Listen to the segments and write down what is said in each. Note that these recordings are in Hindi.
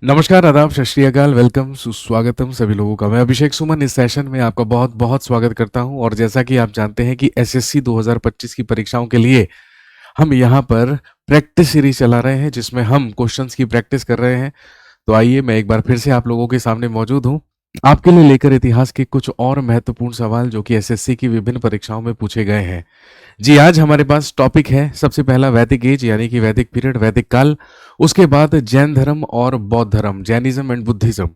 नमस्कार, आदाब, सत श्री अकाल, वेलकम, सुस्वागतम सभी लोगों का। मैं अभिषेक सुमन इस सेशन में आपका बहुत-बहुत स्वागत करता हूं और जैसा कि आप जानते हैं कि एसएससी 2025 की परीक्षाओं के लिए हम यहां पर प्रैक्टिस सीरीज चला रहे हैं जिसमें हम क्वेश्चंस की प्रैक्टिस कर रहे हैं। तो आइए मैं एक बार फिर से आप लोगों के सामने मौजूद हूं, आपके लिए लेकर इतिहास के कुछ और महत्वपूर्ण सवाल जो कि एसएससी की विभिन्न परीक्षाओं में पूछे गए हैं। जी, आज हमारे पास टॉपिक है सबसे पहला वैदिक एज यानी कि वैदिक पीरियड, वैदिक काल। उसके बाद जैन धर्म और बौद्ध धर्म, जैनिज्म एंड बुद्धिज्म।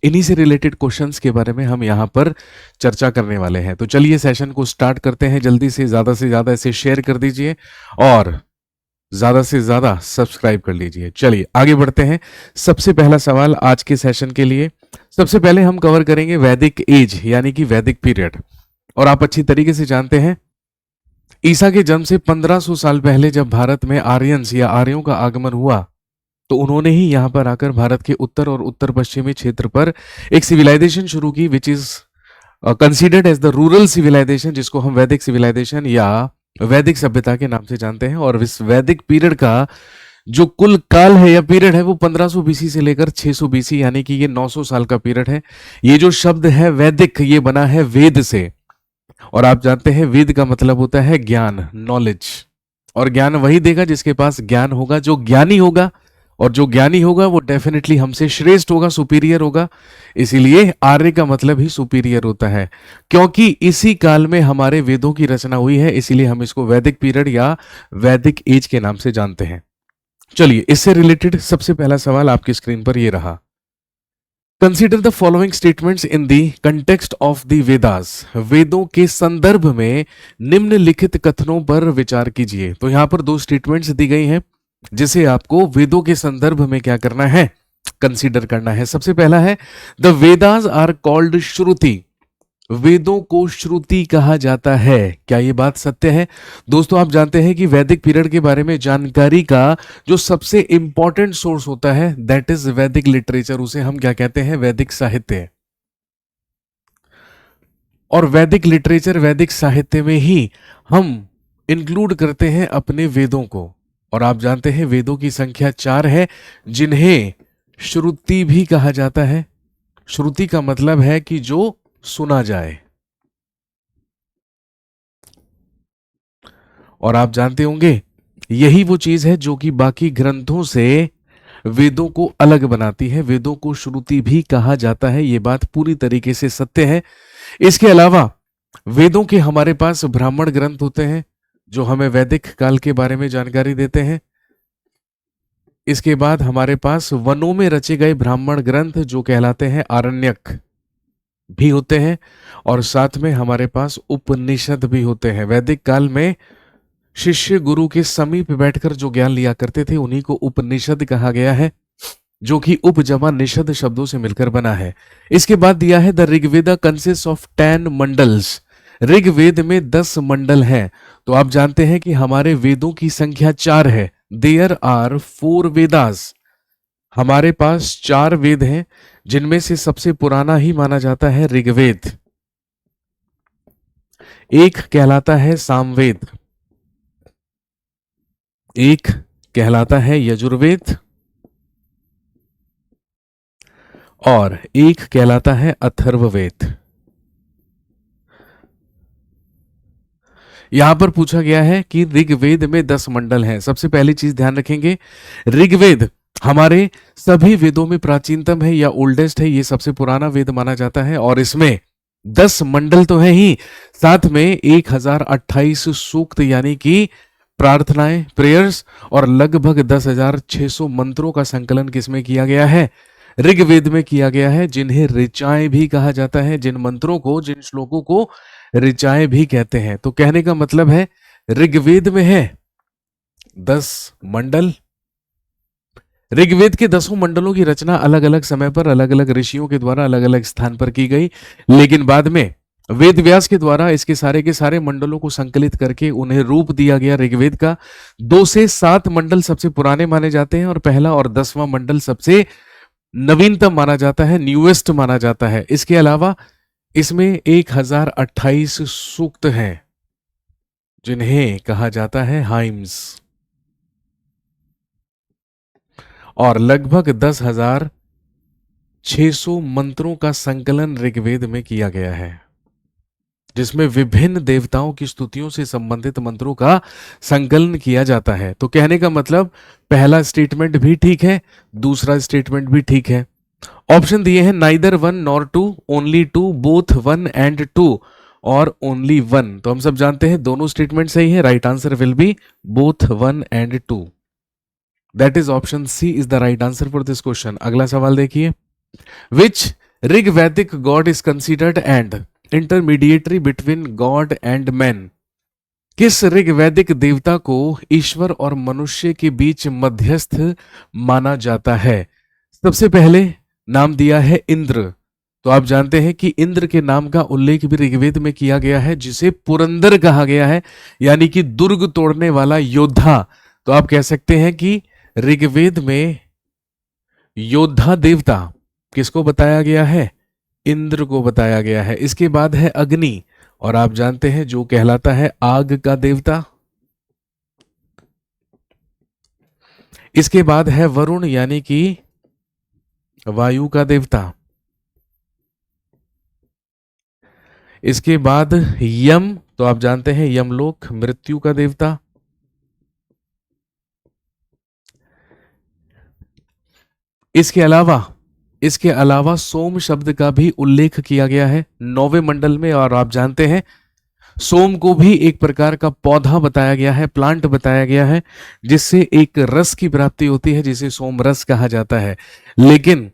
इन्हीं से रिलेटेड क्वेश्चंस के बारे में हम यहाँ पर चर्चा करने वाले हैं। तो चलिए सेशन को स्टार्ट करते हैं। जल्दी से ज़्यादा इसे शेयर कर दीजिए और ज़्यादा से ज़्यादा सब्सक्राइब कर लीजिए। चलिए आगे बढ़ते हैं। सबसे पहला सवाल आज के सेशन के लिए, सबसे पहले हम कवर करेंगे वैदिक एज यानी कि वैदिक पीरियड। और आप अच्छी तरीके से जानते हैं ईसा के जन्म से 1500 साल पहले जब भारत में आर्यंस या आर्यों का आगमन हुआ तो उन्होंने ही यहाँ पर आकर भारत के उत्तर और उत्तर पश्चिमी क्षेत्र पर एक सिविलाइजेशन शुरू की which is considered as the rural civilisation, जिसको हम वैदिक सिविलाइजेशन या वैदिक सभ्यता के नाम से जानते हैं। और इस वैदिक पीरियड का जो कुल काल है या पीरियड है वो 1500 बीसी से लेकर 600 बीसी यानी कि ये 900 साल का पीरियड है। ये जो शब्द है वैदिक, ये बना है वेद से। और आप जानते हैं वेद का मतलब होता है ज्ञान, नॉलेज। और ज्ञान वही देगा जिसके पास ज्ञान होगा, जो ज्ञानी होगा। और जो ज्ञानी होगा वो डेफिनेटली हमसे श्रेष्ठ होगा, सुपीरियर होगा। इसीलिए आर्य का मतलब ही सुपीरियर होता है, क्योंकि इसी काल में हमारे वेदों की रचना हुई है। इसीलिए हम इसको वैदिक पीरियड या वैदिक एज के नाम से जानते हैं। चलिए इससे रिलेटेड सबसे पहला सवाल आपकी स्क्रीन पर ये रहा। Consider the following statements in the context of the Vedas. वेदों के संदर्भ में निम्नलिखित कथनों पर विचार कीजिए। तो यहां पर दो स्टेटमेंट्स दी गई हैं जिसे आपको वेदों के संदर्भ में क्या करना है, कंसीडर करना है। सबसे पहला है द वेदास आर कॉल्ड श्रुति। वेदों को श्रुति कहा जाता है। क्या ये बात सत्य है? दोस्तों आप जानते हैं कि वैदिक पीरियड के बारे में जानकारी का जो सबसे इंपॉर्टेंट सोर्स होता है दैट इज वैदिक लिटरेचर। उसे हम क्या कहते हैं? वैदिक साहित्य। और वैदिक लिटरेचर, वैदिक साहित्य में ही हम इंक्लूड करते हैं अपने वेदों को। और आप जानते हैं वेदों की संख्या 4 है जिन्हें श्रुति भी कहा जाता है। श्रुति का मतलब है कि जो सुना जाए। और आप जानते होंगे यही वो चीज है जो कि बाकी ग्रंथों से वेदों को अलग बनाती है। वेदों को श्रुति भी कहा जाता है, ये बात पूरी तरीके से सत्य है। इसके अलावा वेदों के हमारे पास ब्राह्मण ग्रंथ होते हैं जो हमें वैदिक काल के बारे में जानकारी देते हैं। इसके बाद हमारे पास वनों में रचे गए ब्राह्मण ग्रंथ जो कहलाते हैं आरण्यक भी होते हैं। और साथ में हमारे पास उपनिषद भी होते हैं। वैदिक काल में शिष्य गुरु के समीप बैठकर जो ज्ञान लिया करते थे उन्हीं को उपनिषद कहा गया है, जो कि उप जमा निषद शब्दों से मिलकर बना है। इसके बाद दिया है the Rigveda consist of 10 mandals. Rigveda में 10 मंडल हैं। तो आप जानते हैं कि हमारे वेदों की संख्या 4 है। There are 4 Vedas. हमारे पास 4 वेद हैं जिनमें से सबसे पुराना ही माना जाता है ऋग्वेद। एक कहलाता है सामवेद, एक कहलाता है यजुर्वेद और एक कहलाता है अथर्ववेद। यहां पर पूछा गया है कि ऋग्वेद में 10 मंडल हैं। सबसे पहली चीज ध्यान रखेंगे, ऋग्वेद हमारे सभी वेदों में प्राचीनतम है या ओल्डेस्ट है, ये सबसे पुराना वेद माना जाता है। और इसमें 10 मंडल तो है ही, साथ में 1028 सूक्त यानी कि प्रार्थनाएं, प्रेयर्स और लगभग 10,600 मंत्रों का संकलन किसमें किया गया है? ऋग्वेद में किया गया है, जिन्हें ऋचाएं भी कहा जाता है। जिन मंत्रों को, जिन श्लोकों को ऋचाएं भी कहते हैं। तो कहने का मतलब है ऋग्वेद में है 10 मंडल। ऋग्वेद के 10 मंडलों की रचना अलग अलग समय पर अलग अलग ऋषियों के द्वारा अलग अलग स्थान पर की गई, लेकिन बाद में वेद व्यास के द्वारा इसके सारे के सारे मंडलों को संकलित करके उन्हें रूप दिया गया ऋग्वेद का। 2 से 7 मंडल सबसे पुराने माने जाते हैं और पहला और 10वां मंडल सबसे नवीनतम माना जाता है, न्यूएस्ट माना जाता है। इसके अलावा इसमें 1028 सूक्त हैं जिन्हें कहा जाता है हाइम्स और लगभग 10,000 600 मंत्रों का संकलन ऋग्वेद में किया गया है, जिसमें विभिन्न देवताओं की स्तुतियों से संबंधित मंत्रों का संकलन किया जाता है। तो कहने का मतलब पहला स्टेटमेंट भी ठीक है, दूसरा स्टेटमेंट भी ठीक है। ऑप्शन दिए हैं neither one nor two, only two, both one and two और ओनली वन। तो हम सब जानते हैं दोनों स्टेटमेंट सही है। Right answer will be both one and two. That is option C is the right answer for this question. अगला सवाल देखिए, विच ऋग्वैदिक god is considered and intermediatory between god and man. किस ऋग्वैदिक देवता को ईश्वर और मनुष्य के बीच मध्यस्थ माना जाता है? सबसे पहले नाम दिया है इंद्र। तो आप जानते हैं कि इंद्र के नाम का उल्लेख भी ऋग्वेद में किया गया है, जिसे पुरंदर कहा गया है, यानी कि दुर्ग तोड़ने वाला योद्धा। तो आप कह सकते हैं कि ऋग्वेद में योद्धा देवता किसको बताया गया है? इंद्र को बताया गया है। इसके बाद है अग्नि, और आप जानते हैं जो कहलाता है आग का देवता। इसके बाद है वरुण, यानी कि वायु का देवता। इसके बाद यम, तो आप जानते हैं यमलोक मृत्यु का देवता। इसके अलावा सोम शब्द का भी उल्लेख किया गया है 9वें मंडल में, और आप जानते हैं सोम को भी एक प्रकार का पौधा बताया गया है, प्लांट बताया गया है, जिससे एक रस की प्राप्ति होती है, जिसे सोम रस कहा जाता है। लेकिन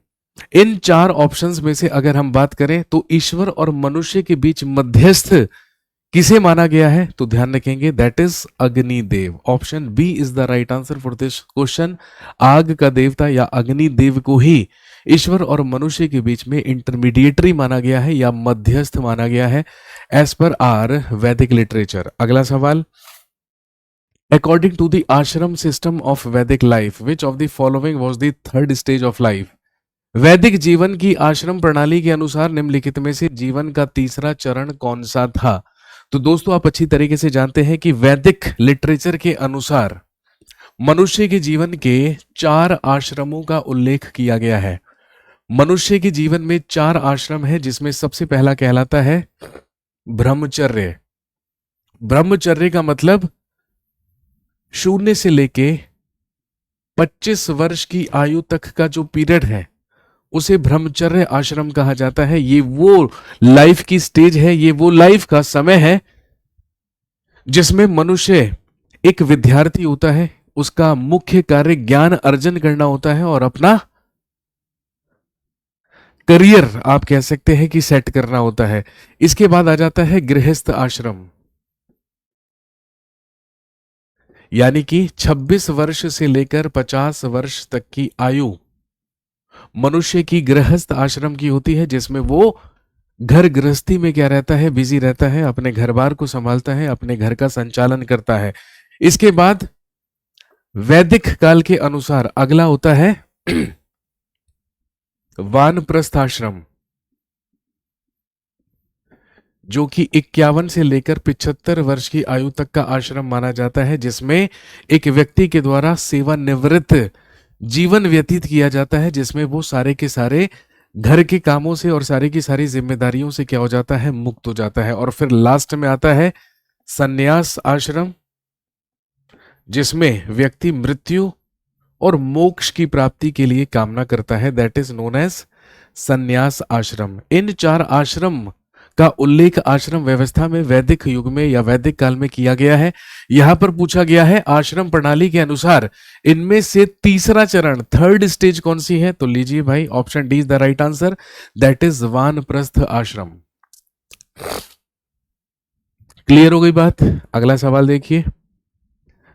इन चार ऑप्शंस में से अगर हम बात करें तो ईश्वर और मनुष्य के बीच मध्यस्थ किसे माना गया है? तो ध्यान रखेंगे that is Agnidev. Option B is the right answer for this question. आग का देवता या अग्निदेव को ही ईश्वर और मनुष्य के बीच में इंटरमीडिएटरी माना गया है या मध्यस्थ माना गया है एज पर आर वैदिक लिटरेचर। अगला सवाल, अकॉर्डिंग टू द आश्रम सिस्टम ऑफ वैदिक life which of the following was the third stage of life. वैदिक जीवन की आश्रम प्रणाली के अनुसार निम्नलिखित में से जीवन का तीसरा चरण कौन सा था? तो दोस्तों आप अच्छी तरीके से जानते हैं कि वैदिक लिटरेचर के अनुसार मनुष्य के जीवन के 4 आश्रमों का उल्लेख किया गया है। मनुष्य के जीवन में 4 आश्रम है, जिसमें सबसे पहला कहलाता है ब्रह्मचर्य। ब्रह्मचर्य का मतलब 0 से लेके 25 वर्ष की आयु तक का जो पीरियड है उसे ब्रह्मचर्य आश्रम कहा जाता है। ये वो लाइफ की स्टेज है, ये वो लाइफ का समय है जिसमें मनुष्य एक विद्यार्थी होता है, उसका मुख्य कार्य ज्ञान अर्जन करना होता है और अपना करियर आप कह सकते हैं कि सेट करना होता है। इसके बाद आ जाता है गृहस्थ आश्रम, यानी कि 26 वर्ष से लेकर 50 वर्ष तक की आयु मनुष्य की गृहस्थ आश्रम की होती है, जिसमें वो घर गृहस्थी में क्या रहता है, बिजी रहता है, अपने घर बार को संभालता है, अपने घर का संचालन करता है। इसके बाद वैदिक काल के अनुसार अगला होता है वानप्रस्थ आश्रम, जो कि 51 से लेकर 75 वर्ष की आयु तक का आश्रम माना जाता है, जिसमें एक व्यक्ति के द्वारा सेवानिवृत्त जीवन व्यतीत किया जाता है, जिसमें वो सारे के सारे घर के कामों से और सारी की सारी जिम्मेदारियों से क्या हो जाता है, मुक्त हो जाता है। और फिर लास्ट में आता है संन्यास आश्रम, जिसमें व्यक्ति मृत्यु और मोक्ष की प्राप्ति के लिए कामना करता है, दैट इज नोन एज संन्यास आश्रम। इन 4 आश्रम का उल्लेख आश्रम व्यवस्था में वैदिक युग में या वैदिक काल में किया गया है। यहां पर पूछा गया है आश्रम प्रणाली के अनुसार इनमें से तीसरा चरण थर्ड स्टेज कौन सी है? तो लीजिए भाई, option D is the right answer, that is vanaprastha ashram. Clear हो गई बात? अगला सवाल देखिए,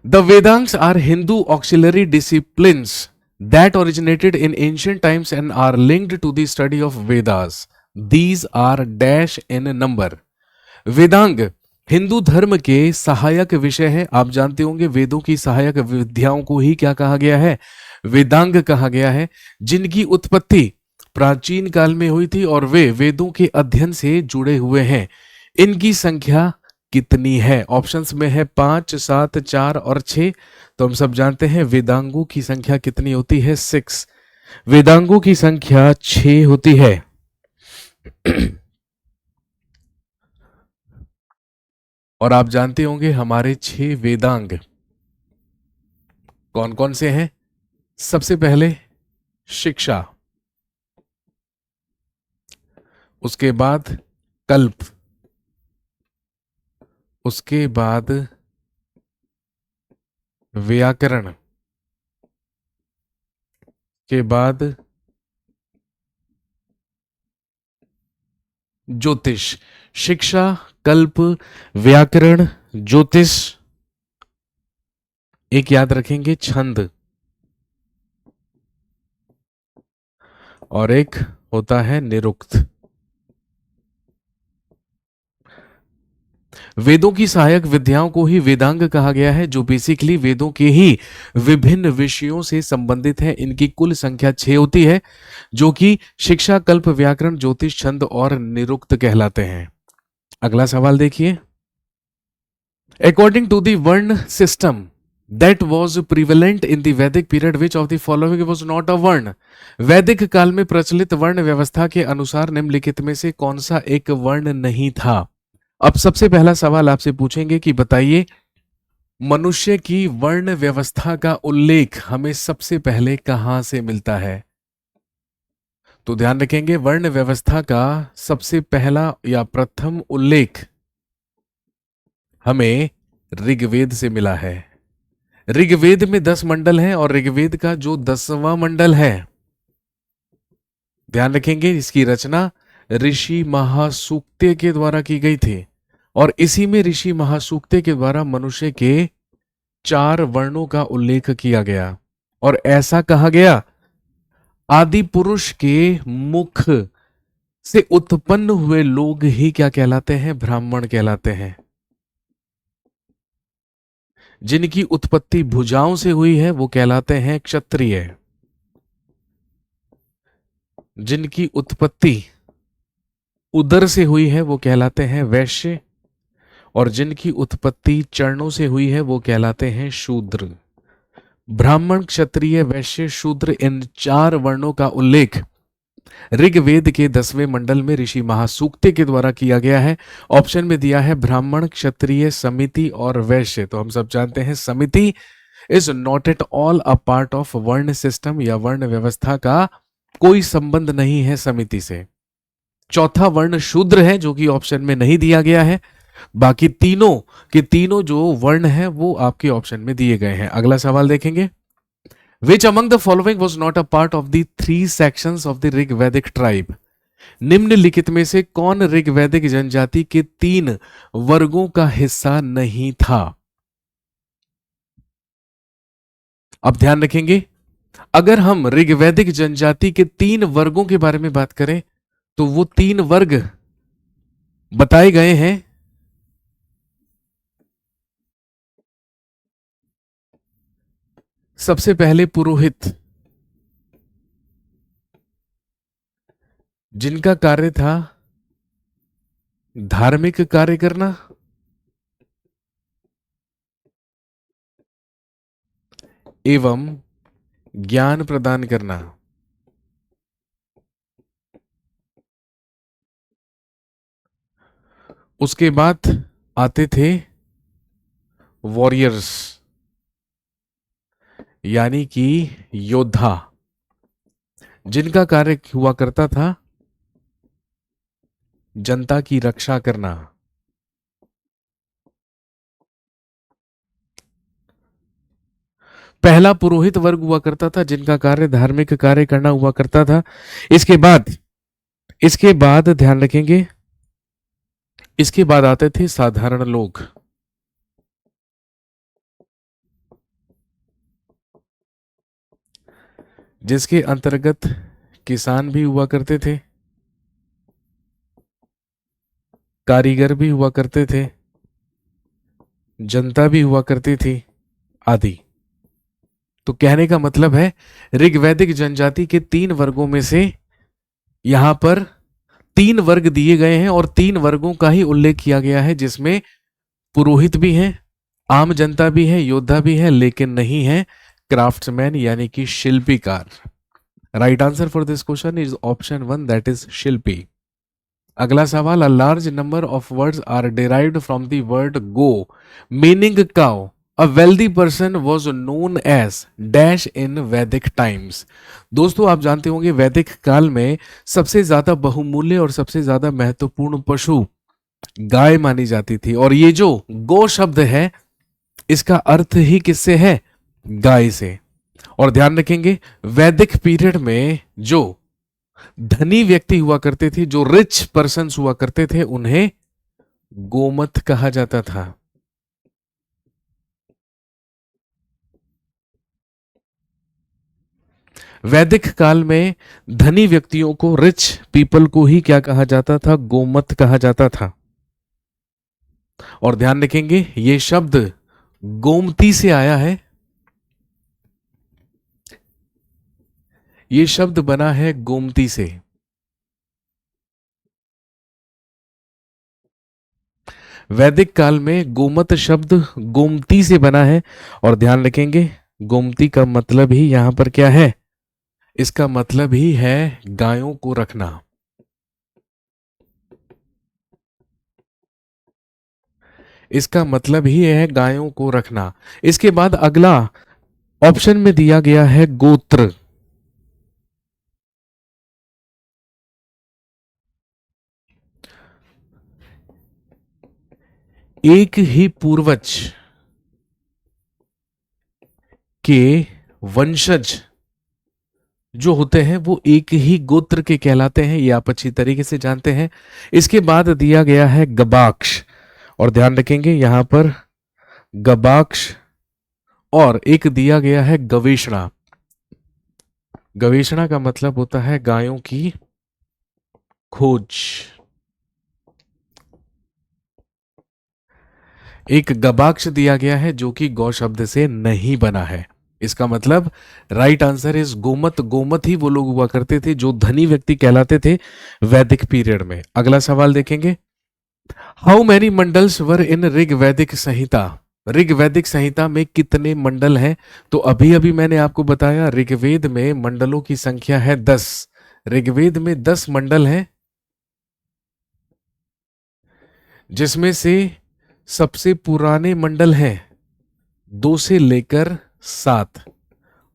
the Vedangas are Hindu auxiliary disciplines that originated in ancient times and are linked to the study of Vedas. These are dash in number. Vedang Hindu धर्म के सहायक विषय है। आप जानते होंगे वेदों की सहायक विद्याओं को ही क्या कहा गया है? वेदांग कहा गया है, जिनकी उत्पत्ति प्राचीन काल में हुई थी और वे वेदों के अध्ययन से जुड़े हुए हैं। इनकी संख्या कितनी है? ऑप्शंस में है 5, 7, 4 और 6। तो हम सब जानते हैं वेदांगों की संख्या कितनी होती है? 6। वेदांगों की संख्या 6 होती है। और आप जानते होंगे हमारे 6 वेदांग कौन कौन से हैं। सबसे पहले शिक्षा, उसके बाद कल्प, उसके बाद व्याकरण, के बाद ज्योतिष। शिक्षा, कल्प, व्याकरण, ज्योतिष, एक याद रखेंगे छंद, और एक होता है निरुक्त। वेदों की सहायक विद्याओं को ही वेदांग कहा गया है, जो बेसिकली वेदों के ही विभिन्न विषयों से संबंधित है। इनकी कुल संख्या 6 होती है, जो कि शिक्षा, कल्प, व्याकरण, ज्योतिष, छंद और निरुक्त कहलाते हैं। अगला सवाल देखिए। अकॉर्डिंग टू द वर्ण system that was prevalent in the Vedic period, which of the following was not a वर्ण? वैदिक काल में प्रचलित वर्ण व्यवस्था के अनुसार निम्नलिखित में से कौन सा एक वर्ण नहीं था? अब सबसे पहला सवाल आपसे पूछेंगे कि बताइए मनुष्य की वर्ण व्यवस्था का उल्लेख हमें सबसे पहले कहां से मिलता है? तो ध्यान रखेंगे वर्ण व्यवस्था का सबसे पहला या प्रथम उल्लेख हमें ऋग्वेद से मिला है। ऋग्वेद में 10 मंडल हैं और ऋग्वेद का जो 10वां मंडल है, ध्यान रखेंगे इसकी रचना ऋषि महासूक्त्य के द्वारा की गई थी, और इसी में ऋषि महासूक्त्य के द्वारा मनुष्य के 4 वर्णों का उल्लेख किया गया। और ऐसा कहा गया आदि पुरुष के मुख से उत्पन्न हुए लोग ही क्या कहलाते हैं? ब्राह्मण कहलाते हैं। जिनकी उत्पत्ति भुजाओं से हुई है वो कहलाते हैं क्षत्रिय। जिनकी उत्पत्ति उदर से हुई है वो कहलाते हैं वैश्य, और जिनकी उत्पत्ति चरणों से हुई है वो कहलाते हैं शूद्र। ब्राह्मण, क्षत्रिय, वैश्य, शूद्र, इन 4 वर्णों का उल्लेख ऋग्वेद के 10वें मंडल में ऋषि महासूक्त्य के द्वारा किया गया है। ऑप्शन में दिया है ब्राह्मण, क्षत्रिय, समिति और वैश्य। तो हम सब जानते हैं समिति is not at all a part of वर्ण सिस्टम, या वर्ण व्यवस्था का कोई संबंध नहीं है समिति से। चौथा वर्ण शूद्र है, जो कि ऑप्शन में नहीं दिया गया है। बाकी तीनों के तीनों जो वर्ण हैं वो आपके ऑप्शन में दिए गए हैं। अगला सवाल देखेंगे। Which among the following was not a part of the 3 sections of the ऋग्वैदिक tribe? निम्नलिखित में से कौन ऋग्वैदिक जनजाति के 3 वर्गों का हिस्सा नहीं था? अब ध्यान रखेंगे, अगर हम ऋग्वैदिक जनजाति के 3 वर्गों के बारे में बात करें तो वो 3 वर्ग बताए गए हैं। सबसे पहले पुरोहित, जिनका कार्य था धार्मिक कार्य करना, एवं ज्ञान प्रदान करना। उसके बाद आते थे वॉरियर्स, यानी कि योद्धा, जिनका कार्य हुआ करता था जनता की रक्षा करना। पहला पुरोहित वर्ग हुआ करता था, जिनका कार्य धार्मिक कार्य करना हुआ करता था। इसके बाद ध्यान रखेंगे, इसके बाद आते थे साधारण लोग, जिसके अंतर्गत किसान भी हुआ करते थे, कारीगर भी हुआ करते थे, जनता भी हुआ करती थी आदि। तो कहने का मतलब है ऋग्वैदिक जनजाति के 3 वर्गों में से यहां पर 3 वर्ग दिए गए हैं और 3 वर्गों का ही उल्लेख किया गया है, जिसमें पुरोहित भी हैं, आम जनता भी है, योद्धा भी है, लेकिन नहीं है क्राफ्ट्समैन यानी कि शिल्पीकार। Right answer for this question is option one, that is shilpi. अगला सवाल, a large number of words are derived from the word go meaning cow. A wealthy person was known as dash in Vedic times. दोस्तों आप जानते होंगे वैदिक काल में सबसे ज्यादा बहुमूल्य और सबसे ज्यादा महत्वपूर्ण पशु गाय मानी जाती थी, और ये जो गो शब्द है इसका अर्थ ही किससे है? गाय से। और ध्यान रखेंगे वैदिक पीरियड में जो धनी व्यक्ति हुआ करते थे, जो रिच पर्सन्स हुआ करते थे, उन्हें गोमत कहा जाता था। वैदिक काल में धनी व्यक्तियों को, रिच पीपल को ही क्या कहा जाता था? गोमत कहा जाता था। और ध्यान रखेंगे ये शब्द गोमती से आया है, ये शब्द बना है गोमती से। वैदिक काल में गोमत शब्द गोमती से बना है, और ध्यान रखेंगे गोमती का मतलब ही यहां पर क्या है? इसका मतलब ही है गायों को रखना। इसका मतलब ही है गायों को रखना। इसके बाद अगला ऑप्शन में दिया गया है गोत्र। एक ही पूर्वज के वंशज जो होते हैं वो एक ही गोत्र के कहलाते हैं, ये आप अच्छी तरीके से जानते हैं। इसके बाद दिया गया है गवाक्ष, और ध्यान रखेंगे यहां पर गवाक्ष, और एक दिया गया है गवेषणा। गवेषणा का मतलब होता है गायों की खोज। एक गवाक्ष दिया गया है जो कि गौ शब्द से नहीं बना है। इसका मतलब right answer is Gomat. Gomat ही वो लोग हुआ करते थे जो धनी व्यक्ति कहलाते थे वैदिक पीरियड में। अगला सवाल देखेंगे, हाउ मैनी मंडल्स वर इन ऋग वैदिक संहिता। ऋग वैदिक संहिता में कितने मंडल हैं? तो अभी अभी मैंने आपको बताया ऋग्वेद में मंडलों की संख्या है 10। ऋग्वेद में 10 मंडल हैं, जिसमें से सबसे पुराने मंडल हैं 2 से लेकर 7,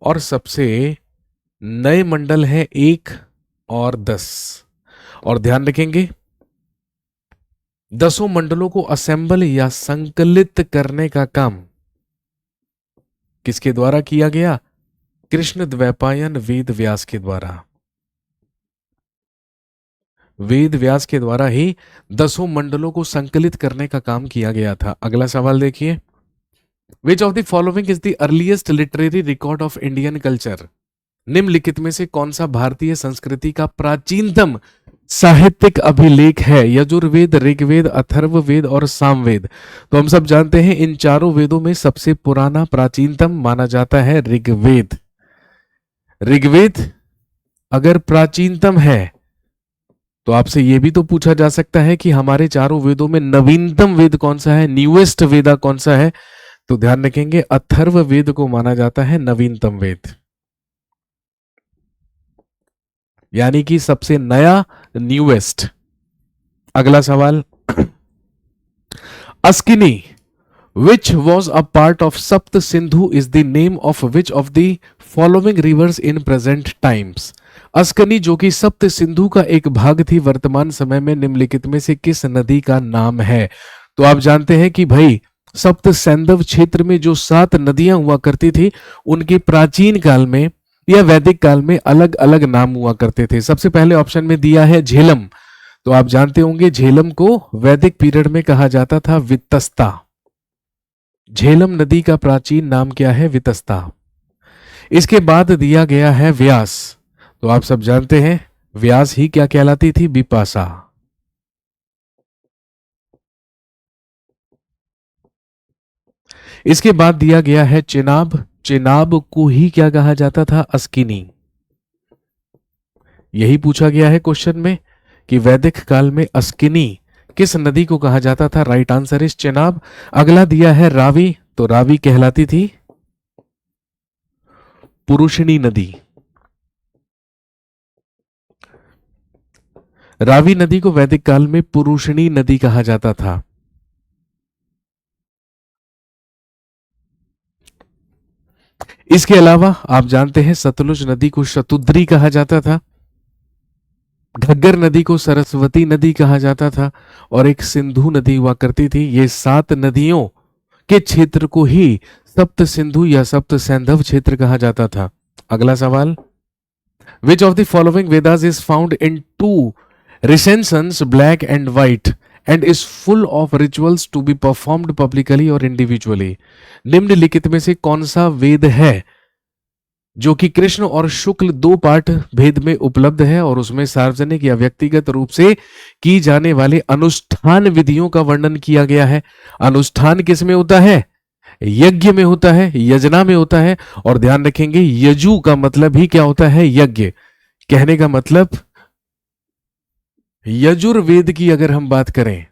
और सबसे नए मंडल हैं 1 और 10। और ध्यान रखेंगे 10 मंडलों को असेंबल या संकलित करने का काम किसके द्वारा किया गया? कृष्ण द्वैपायन वेद व्यास के द्वारा। वेद व्यास के द्वारा ही 10 मंडलों को संकलित करने का काम किया गया था। अगला सवाल देखिए, विच of the following is the earliest literary record of Indian culture. निम्नलिखित में से कौन सा भारतीय संस्कृति का प्राचीनतम साहित्यिक अभिलेख है? यजुर्वेद, ऋग्वेद, अथर्ववेद और सामवेद। तो हम सब जानते हैं इन चारों वेदों में सबसे पुराना प्राचीनतम माना जाता है ऋग्वेद। ऋग्वेद अगर प्राचीनतम है तो आपसे यह भी तो पूछा जा सकता है कि हमारे चारों वेदों में नवीनतम वेद कौन सा है, न्यूएस्ट वेदा कौन सा है? तो ध्यान रखेंगे अथर्ववेद को माना जाता है नवीनतम वेद, यानी कि सबसे नया, न्यूएस्ट। अगला सवाल, Asikni which was a part of Sapta Sindhu is the name of which of the following rivers in present times. Asikni जो कि सप्त सिंधु का एक भाग थी, वर्तमान समय में निम्नलिखित में से किस नदी का नाम है? तो आप जानते हैं कि भाई सप्त सैंधव क्षेत्र में जो 7 नदियां हुआ करती थी उनके प्राचीन काल में या वैदिक काल में अलग अलग नाम हुआ करते थे। सबसे पहले ऑप्शन में दिया है झेलम। तो आप जानते होंगे झेलम को वैदिक पीरियड में कहा जाता था वितस्ता। झेलम नदी का प्राचीन नाम क्या है? वितस्ता। इसके बाद दिया गया है व्यास। तो आप सब जानते हैं व्यास ही क्या कहलाती थी? बिपाशा। इसके बाद दिया गया है चेनाब। चेनाब को ही क्या कहा जाता था? अस्किनी। यही पूछा गया है क्वेश्चन में कि वैदिक काल में अस्किनी किस नदी को कहा जाता था? Right answer is Chenab. अगला दिया है रावी। तो रावी कहलाती थी पुरुषिणी नदी। रावी नदी को वैदिक काल में पुरुषणी नदी कहा जाता था। इसके अलावा आप जानते हैं सतलुज नदी को शतुद्री कहा जाता था, घग्गर नदी को सरस्वती नदी कहा जाता था और एक सिंधु नदी हुआ करती थी। ये 7 नदियों के क्षेत्र को ही सप्त सिंधु या सप्त सैंधव क्षेत्र कहा जाता था। अगला सवाल, which of the following Vedas is found in 2 recensions black and white and is full of rituals to be performed publicly or individually? निम्नलिखित में से कौन सा वेद है जो कि कृष्ण और शुक्ल 2 पाठ भेद में उपलब्ध है और उसमें सार्वजनिक या व्यक्तिगत रूप से की जाने वाले अनुष्ठान विधियों का वर्णन किया गया है? अनुष्ठान किस में होता है? यज्ञ में होता है, यजना में होता है। और ध्यान रखेंगे यजु का मतलब ही क्या होता है? यज्ञ। कहने का मतलब यजुर्वेद की अगर हम बात करें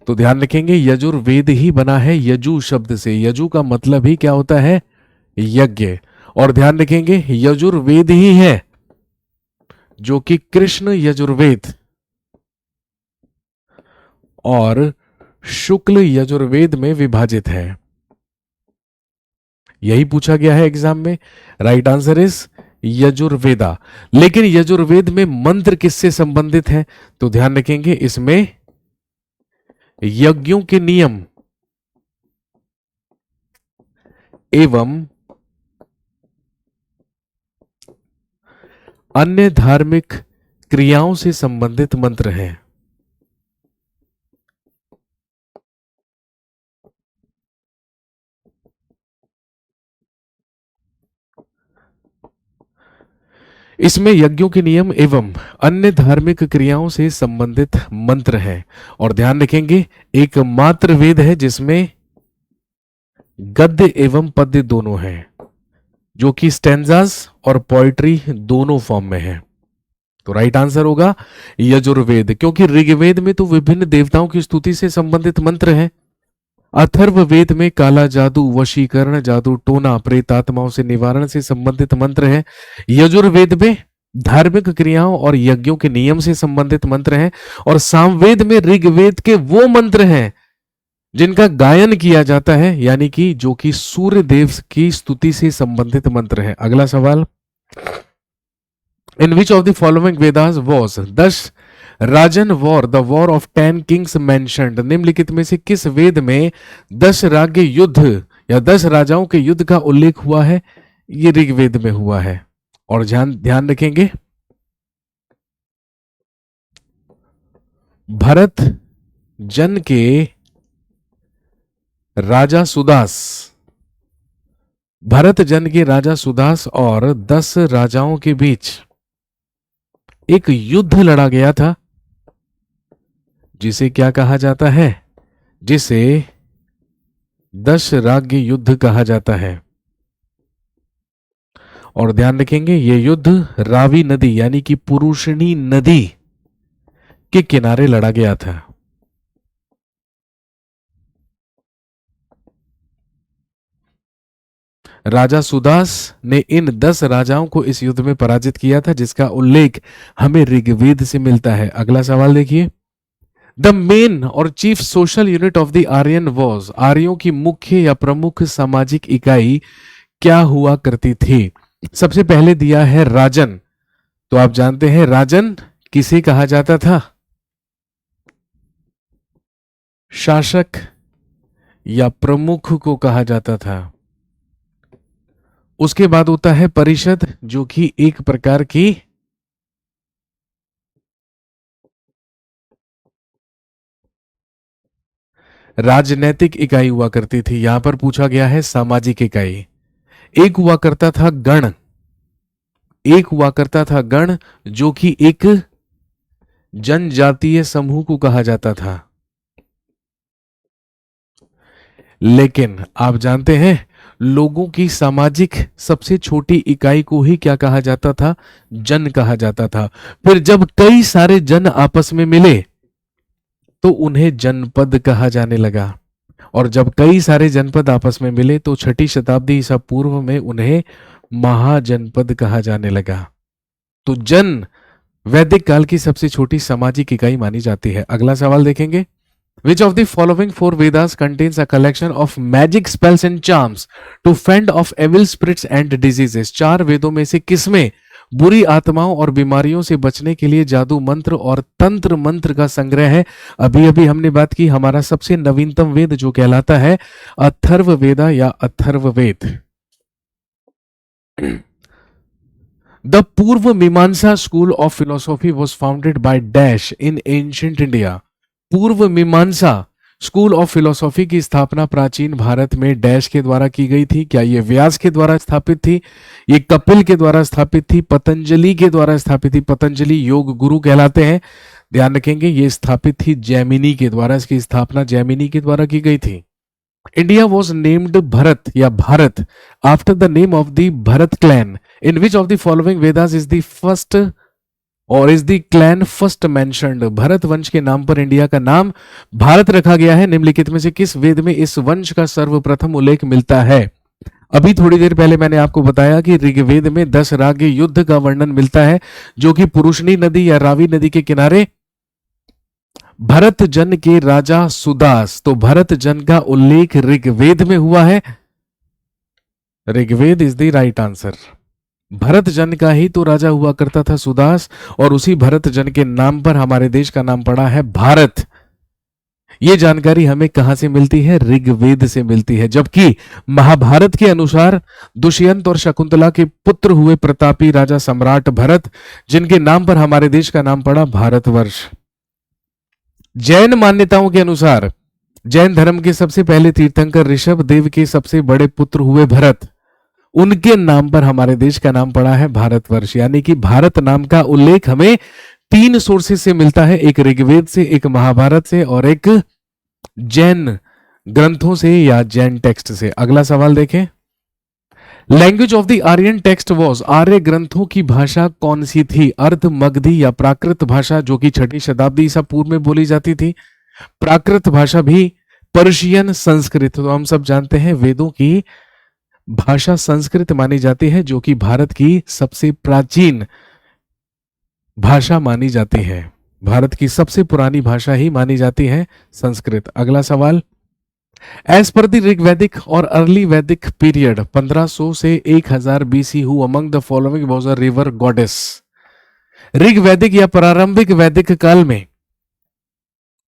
तो ध्यान रखेंगे यजुर्वेद ही बना है यजु शब्द से। यजु का मतलब ही क्या होता है? यज्ञ। और ध्यान रखेंगे यजुर्वेद ही है जो कि कृष्ण यजुर्वेद और शुक्ल यजुर्वेद में विभाजित है। यही पूछा गया है एग्जाम में। Right answer is Yajurveda. लेकिन यजुर्वेद में मंत्र किससे संबंधित है? तो ध्यान रखेंगे इसमें यज्ञों के नियम एवं अन्य धार्मिक क्रियाओं से संबंधित मंत्र हैं। इसमें यज्ञों के नियम एवं अन्य धार्मिक क्रियाओं से संबंधित मंत्र हैं। और ध्यान रखेंगे एकमात्र वेद है जिसमें गद्य एवं पद्य दोनों हैं, जो कि स्टैंजास और पोएट्री दोनों फॉर्म में है। तो राइट आंसर होगा यजुर्वेद, क्योंकि ऋग्वेद में तो विभिन्न देवताओं की स्तुति से संबंधित मंत्र हैं। अथर्ववेद में काला जादू, वशीकरण, जादू टोना, प्रेतात्माओं से निवारण से संबंधित मंत्र है। यजुर्वेद में धार्मिक क्रियाओं और यज्ञों के नियम से संबंधित मंत्र हैं। और सामवेद में ऋग्वेद के वो मंत्र हैं जिनका गायन किया जाता है, यानी कि जो कि सूर्य देव की स्तुति से संबंधित मंत्र है। अगला सवाल, in which of the following Vedas was Dasha Rajan war the war of 10 kings mentioned? निम्नलिखित में से किस वेद में 10 राज्य युद्ध या 10 राजाओं के युद्ध का उल्लेख हुआ है? ये ऋग्वेद में हुआ है। और ध्यान रखेंगे भरत जन के राजा सुदास, भरत जन के राजा सुदास और 10 राजाओं के बीच एक युद्ध लड़ा गया था जिसे क्या कहा जाता है? जिसे 10 राज्य युद्ध कहा जाता है। और ध्यान रखेंगे ये युद्ध रावी नदी यानी कि पुरुषणी नदी के किनारे लड़ा गया था। राजा सुदास ने इन 10 राजाओं को इस युद्ध में पराजित किया था, जिसका उल्लेख हमें ऋग्वेद से मिलता है। अगला सवाल देखिए, द मेन और chief social unit of the Aryan was? आर्यों की मुख्य या प्रमुख सामाजिक इकाई क्या हुआ करती थी? सबसे पहले दिया है राजन। तो आप जानते हैं राजन किसे कहा जाता था? शासक या प्रमुख को कहा जाता था। उसके बाद होता है परिषद, जो कि एक प्रकार की राजनैतिक इकाई हुआ करती थी। यहां पर पूछा गया है सामाजिक इकाई। एक हुआ करता था गण, एक हुआ करता था गण जो कि एक जनजातीय समूह को कहा जाता था। लेकिन आप जानते हैं लोगों की सामाजिक सबसे छोटी इकाई को ही क्या कहा जाता था? जन कहा जाता था। फिर जब कई सारे जन आपस में मिले तो उन्हें जनपद कहा जाने लगा। और जब कई सारे जनपद आपस में मिले तो 6ठी शताब्दी ईसा पूर्व में उन्हें महाजनपद कहा जाने लगा। तो जन वैदिक काल की सबसे छोटी सामाजिक इकाई मानी जाती है। अगला सवाल देखेंगे, which of the following four Vedas contains a collection of magic spells and charms to fend off evil spirits and diseases. चार वेदों में से किसमें बुरी आत्माओं और बीमारियों से बचने के लिए जादू मंत्र और तंत्र मंत्र का संग्रह है? अभी अभी हमने बात की, हमारा सबसे नवीनतम वेद जो कहलाता है अथर्व वेदा या अथर्व वेद। The पूर्व मीमांसा school of philosophy was founded by dash in ancient India. पूर्व मीमांसा स्कूल ऑफ फिलोसॉफी की स्थापना प्राचीन भारत में डैश के द्वारा की गई थी। क्या ये व्यास के द्वारा स्थापित थी, ये कपिल के द्वारा स्थापित थी, पतंजलि के द्वारा स्थापित थी? पतंजलि योग गुरु कहलाते हैं। ध्यान रखेंगे ये स्थापित थी जैमिनी के द्वारा, इसकी स्थापना जैमिनी के द्वारा की गई थी। इंडिया वॉज नेम्ड भरत या Bharat after the name of the Bharat clan. In which of the following Vedas is the first और is the clan first mentioned? Bharat वंश के नाम पर इंडिया का नाम भारत रखा गया है। निम्नलिखित में से किस वेद में इस वंश का सर्वप्रथम उल्लेख मिलता है? अभी थोड़ी देर पहले मैंने आपको बताया कि ऋग्वेद में 10 राग युद्ध का वर्णन मिलता है, जो कि पुरुषनी नदी या रावी नदी के किनारे भरत जन के राजा सुदास, तो भरत जन का उल्लेख ऋग्वेद में हुआ है। Rigveda is the right answer. Bharat जन का ही तो राजा हुआ करता था सुदास, और उसी भरत जन के नाम पर हमारे देश का नाम पड़ा है भारत। यह जानकारी हमें कहां से मिलती है? ऋग्वेद से मिलती है। जबकि महाभारत के अनुसार दुष्यंत और शकुंतला के पुत्र हुए प्रतापी राजा सम्राट भरत, जिनके नाम पर हमारे देश का नाम पड़ा भारतवर्ष। जैन मान्यताओं के अनुसार जैन धर्म के सबसे पहले तीर्थंकर ऋषभ देव के सबसे बड़े पुत्र हुए भरत, उनके नाम पर हमारे देश का नाम पड़ा है भारतवर्ष। यानी कि भारत नाम का उल्लेख हमें 3 सोर्सेस से मिलता है, एक ऋग्वेद से, एक महाभारत से और एक जैन ग्रंथों से या जैन टेक्स्ट से। अगला सवाल देखें, language of the Aryan text was, आर्य ग्रंथों की भाषा कौन सी थी? अर्ध मगधी या प्राकृत भाषा, जो कि 6वीं शताब्दी ईसा पूर्व में बोली जाती थी। प्राकृत भाषा भी पर्शियन, संस्कृत। तो हम सब जानते हैं वेदों की भाषा संस्कृत मानी जाती है, जो कि भारत की सबसे प्राचीन भाषा मानी जाती है। भारत की सबसे पुरानी भाषा ही मानी जाती है संस्कृत। अगला सवाल, एज पर द ऋग्वैदिक और अर्ली वैदिक पीरियड 1500 से 1000 BC who among the following was a river goddess? ऋग्वैदिक या प्रारंभिक वैदिक काल में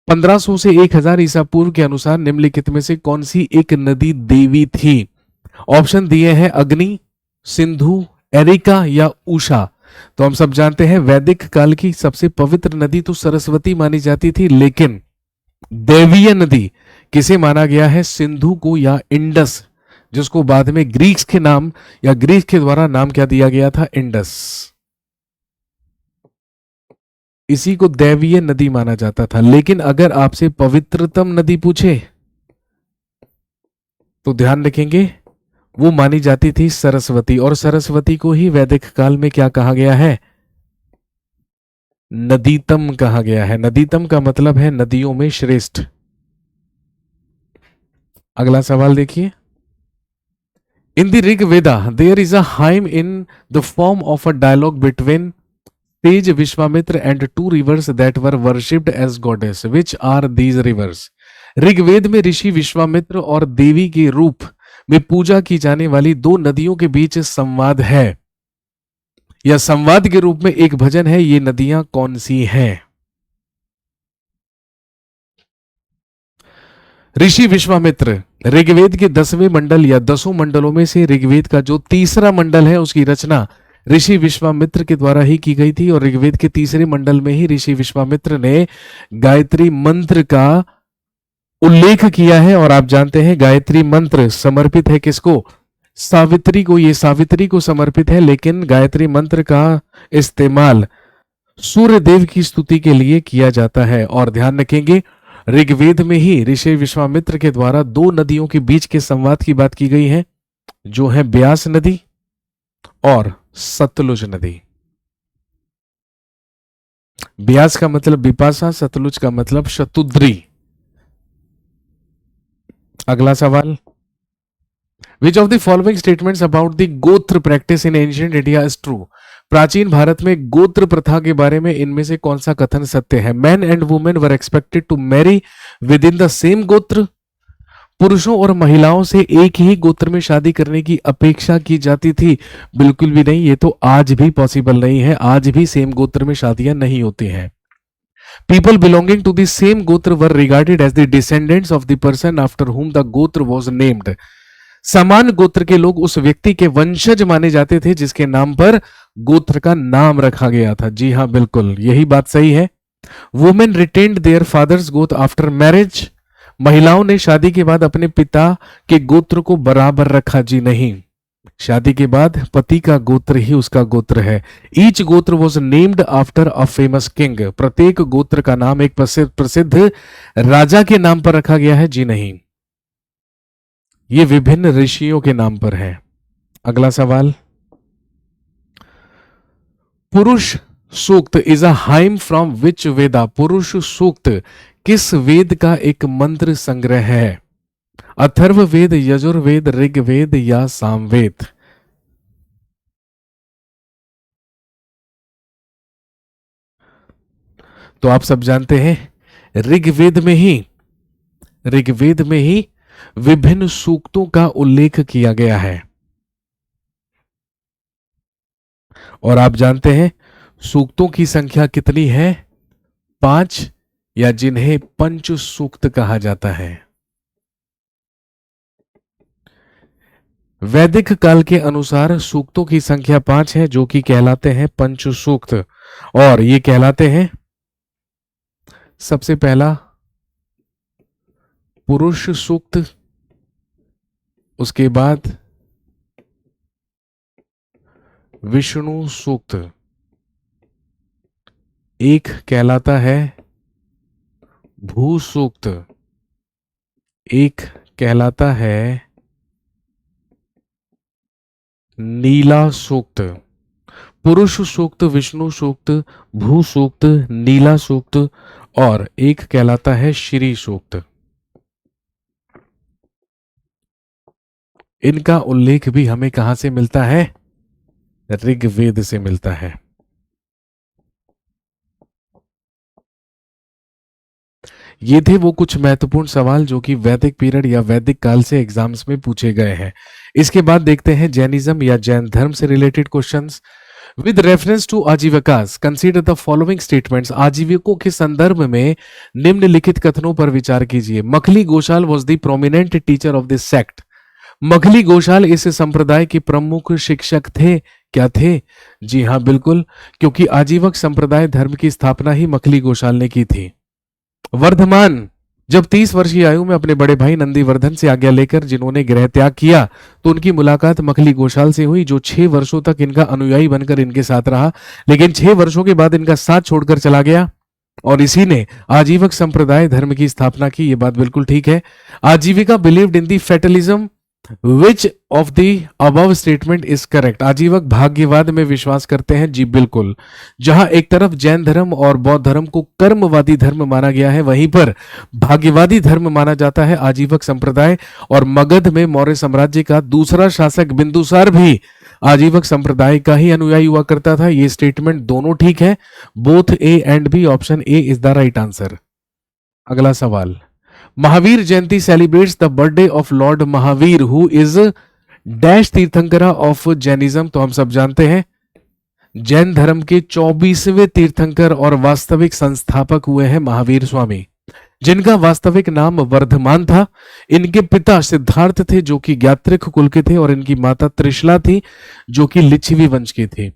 1500 से 1000 ईसा पूर्व के अनुसार निम्नलिखित में से कौन सी एक नदी देवी थी? ऑप्शन दिए हैं अग्नि, सिंधु, एरिका या उषा। तो हम सब जानते हैं वैदिक काल की सबसे पवित्र नदी तो सरस्वती मानी जाती थी, लेकिन देवीय नदी किसे माना गया है? सिंधु को या इंडस, जिसको बाद में ग्रीक्स के नाम या ग्रीक के द्वारा नाम क्या दिया गया था? इंडस। इसी को दैवीय नदी माना जाता था। लेकिन अगर आपसे पवित्रतम नदी पूछे तो ध्यान रखेंगे वो मानी जाती थी सरस्वती, और सरस्वती को ही वैदिक काल में क्या कहा गया है? नदीतम कहा गया है। नदीतम का मतलब है नदियों में श्रेष्ठ। अगला सवाल देखिए, in the Rigveda there is a hymn in the form of a dialogue between sage Vishwamitra and 2 rivers that were worshipped as goddess. Which are these rivers? Rigveda में ऋषि विश्वामित्र और देवी के रूप में पूजा की जाने वाली 2 नदियों के बीच संवाद है, या संवाद के रूप में एक भजन है। ये नदियां कौन सी हैं? ऋषि विश्वामित्र ऋग्वेद के 10वें मंडल या 10 मंडलों में से ऋग्वेद का जो तीसरा मंडल है उसकी रचना ऋषि विश्वामित्र के द्वारा ही की गई थी, और ऋग्वेद के तीसरे मंडल में ही ऋषि विश्वामित्र ने गायत्री मंत्र का उल्लेख किया है। और आप जानते हैं गायत्री मंत्र समर्पित है किसको? सावित्री को। ये सावित्री को समर्पित है, लेकिन गायत्री मंत्र का इस्तेमाल सूर्य देव की स्तुति के लिए किया जाता है। और ध्यान रखेंगे ऋग्वेद में ही ऋषि विश्वामित्र के द्वारा 2 नदियों के बीच के संवाद की बात की गई है, जो है ब्यास नदी और सतलुज नदी। ब्यास का मतलब बिपाशा, सतलुज का मतलब शतुद्री। अगला सवाल, which of the following statements about the gotra practice in ancient India is true? प्राचीन भारत में गोत्र प्रथा के बारे में इनमें से कौन सा कथन सत्य है? Man and women were expected to marry within the same gotra. पुरुषों और महिलाओं से एक ही गोत्र में शादी करने की अपेक्षा की जाती थी। बिल्कुल भी नहीं, ये तो आज भी पॉसिबल नहीं है। आज भी सेम गोत्र में शादियां नहीं होती हैं। People belonging to the same gotra were regarded as the descendants of the person after whom the gotra was named. समान गोत्र के लोग उस व्यक्ति के वंशज माने जाते थे जिसके नाम पर गोत्र का नाम रखा गया था। जी हाँ, बिल्कुल यही बात सही है। वुमेन रिटेन्ड देयर फादर्स गोत्र आफ्टर मैरिज। महिलाओं ने शादी के बाद अपने पिता के गोत्र को बराबर रखा। जी नहीं, शादी के बाद पति का गोत्र ही उसका गोत्र है। ईच गोत्र was named after a famous king. प्रत्येक गोत्र का नाम एक प्रसिद्ध राजा के नाम पर रखा गया है। जी नहीं, ये विभिन्न ऋषियों के नाम पर है। अगला सवाल, Purusha Sukta is a hymn from which Veda. Purusha Sukta किस वेद का एक मंत्र संग्रह है? अथर्ववेद, यजुर्वेद, ऋग्वेद या सामवेद? तो आप सब जानते हैं ऋग्वेद में ही विभिन्न सूक्तों का उल्लेख किया गया है। और आप जानते हैं सूक्तों की संख्या कितनी है? 5, या जिन्हें पंच सूक्त कहा जाता है। वैदिक काल के अनुसार सूक्तों की संख्या 5 है, जो कि कहलाते हैं पंच सूक्त। और ये कहलाते हैं, सबसे पहला पुरुष सूक्त, उसके बाद विष्णु सूक्त, एक कहलाता है भू सूक्त, एक कहलाता है नीला सूक्त। पुरुष सूक्त, विष्णु सूक्त, भू सूक्त, नीला सूक्त और एक कहलाता है श्री सूक्त। इनका उल्लेख भी हमें कहां से मिलता है? ऋग्वेद से मिलता है। ये थे वो कुछ महत्वपूर्ण सवाल जो कि वैदिक पीरियड या वैदिक काल से एग्जाम्स में पूछे गए हैं। इसके बाद देखते हैं जैनिज्म या जैन धर्म से related questions. With reference to Ajivikas consider the following statements. आजीविकों के संदर्भ में निम्नलिखित कथनों पर विचार कीजिए। Makkhali Goshala was the prominent teacher of this sect. Makkhali Goshala इस संप्रदाय के प्रमुख शिक्षक थे। क्या थे? जी हाँ, बिल्कुल, क्योंकि आजीवक संप्रदाय धर्म की स्थापना ही मखली गोशाल ने की थी। वर्धमान जब 30 वर्ष की आयु में अपने बड़े भाई नंदीवर्धन से आज्ञा लेकर जिन्होंने गृह त्याग किया, तो उनकी मुलाकात मखली गोशाल से हुई, जो 6 वर्षों तक इनका अनुयायी बनकर इनके साथ रहा, लेकिन 6 वर्षों के बाद इनका साथ छोड़कर चला गया और इसी ने आजीवक संप्रदाय धर्म की स्थापना की। ये बात बिल्कुल ठीक है। Ajivika believed in the fatalism. Which of the above statement is correct? Ajivaka भाग्यवाद में विश्वास करते हैं। जी बिल्कुल। जहां एक तरफ जैन धर्म और बौद्ध धर्म को कर्मवादी धर्म माना गया है, वहीं पर भाग्यवादी धर्म माना जाता है आजीवक संप्रदाय। और मगध में मौर्य साम्राज्य का दूसरा शासक बिंदुसार भी आजीवक संप्रदाय का ही अनुयायी हुआ करता था। ये स्टेटमेंट दोनों ठीक है। Both A and B, option A is the right answer. अगला सवाल, Mahavir Jayanti celebrates the birthday of lord Mahavir who is dash tirthankara of Jainism. तो हम सब जानते हैं जैन धर्म के 24वें तीर्थंकर और वास्तविक संस्थापक हुए हैं महावीर स्वामी, जिनका वास्तविक नाम वर्धमान था। इनके पिता सिद्धार्थ थे, जो कि ज्ञात्रिक कुल के थे, और इनकी माता त्रिशला थी, जो कि लिच्छवी वंश की थी।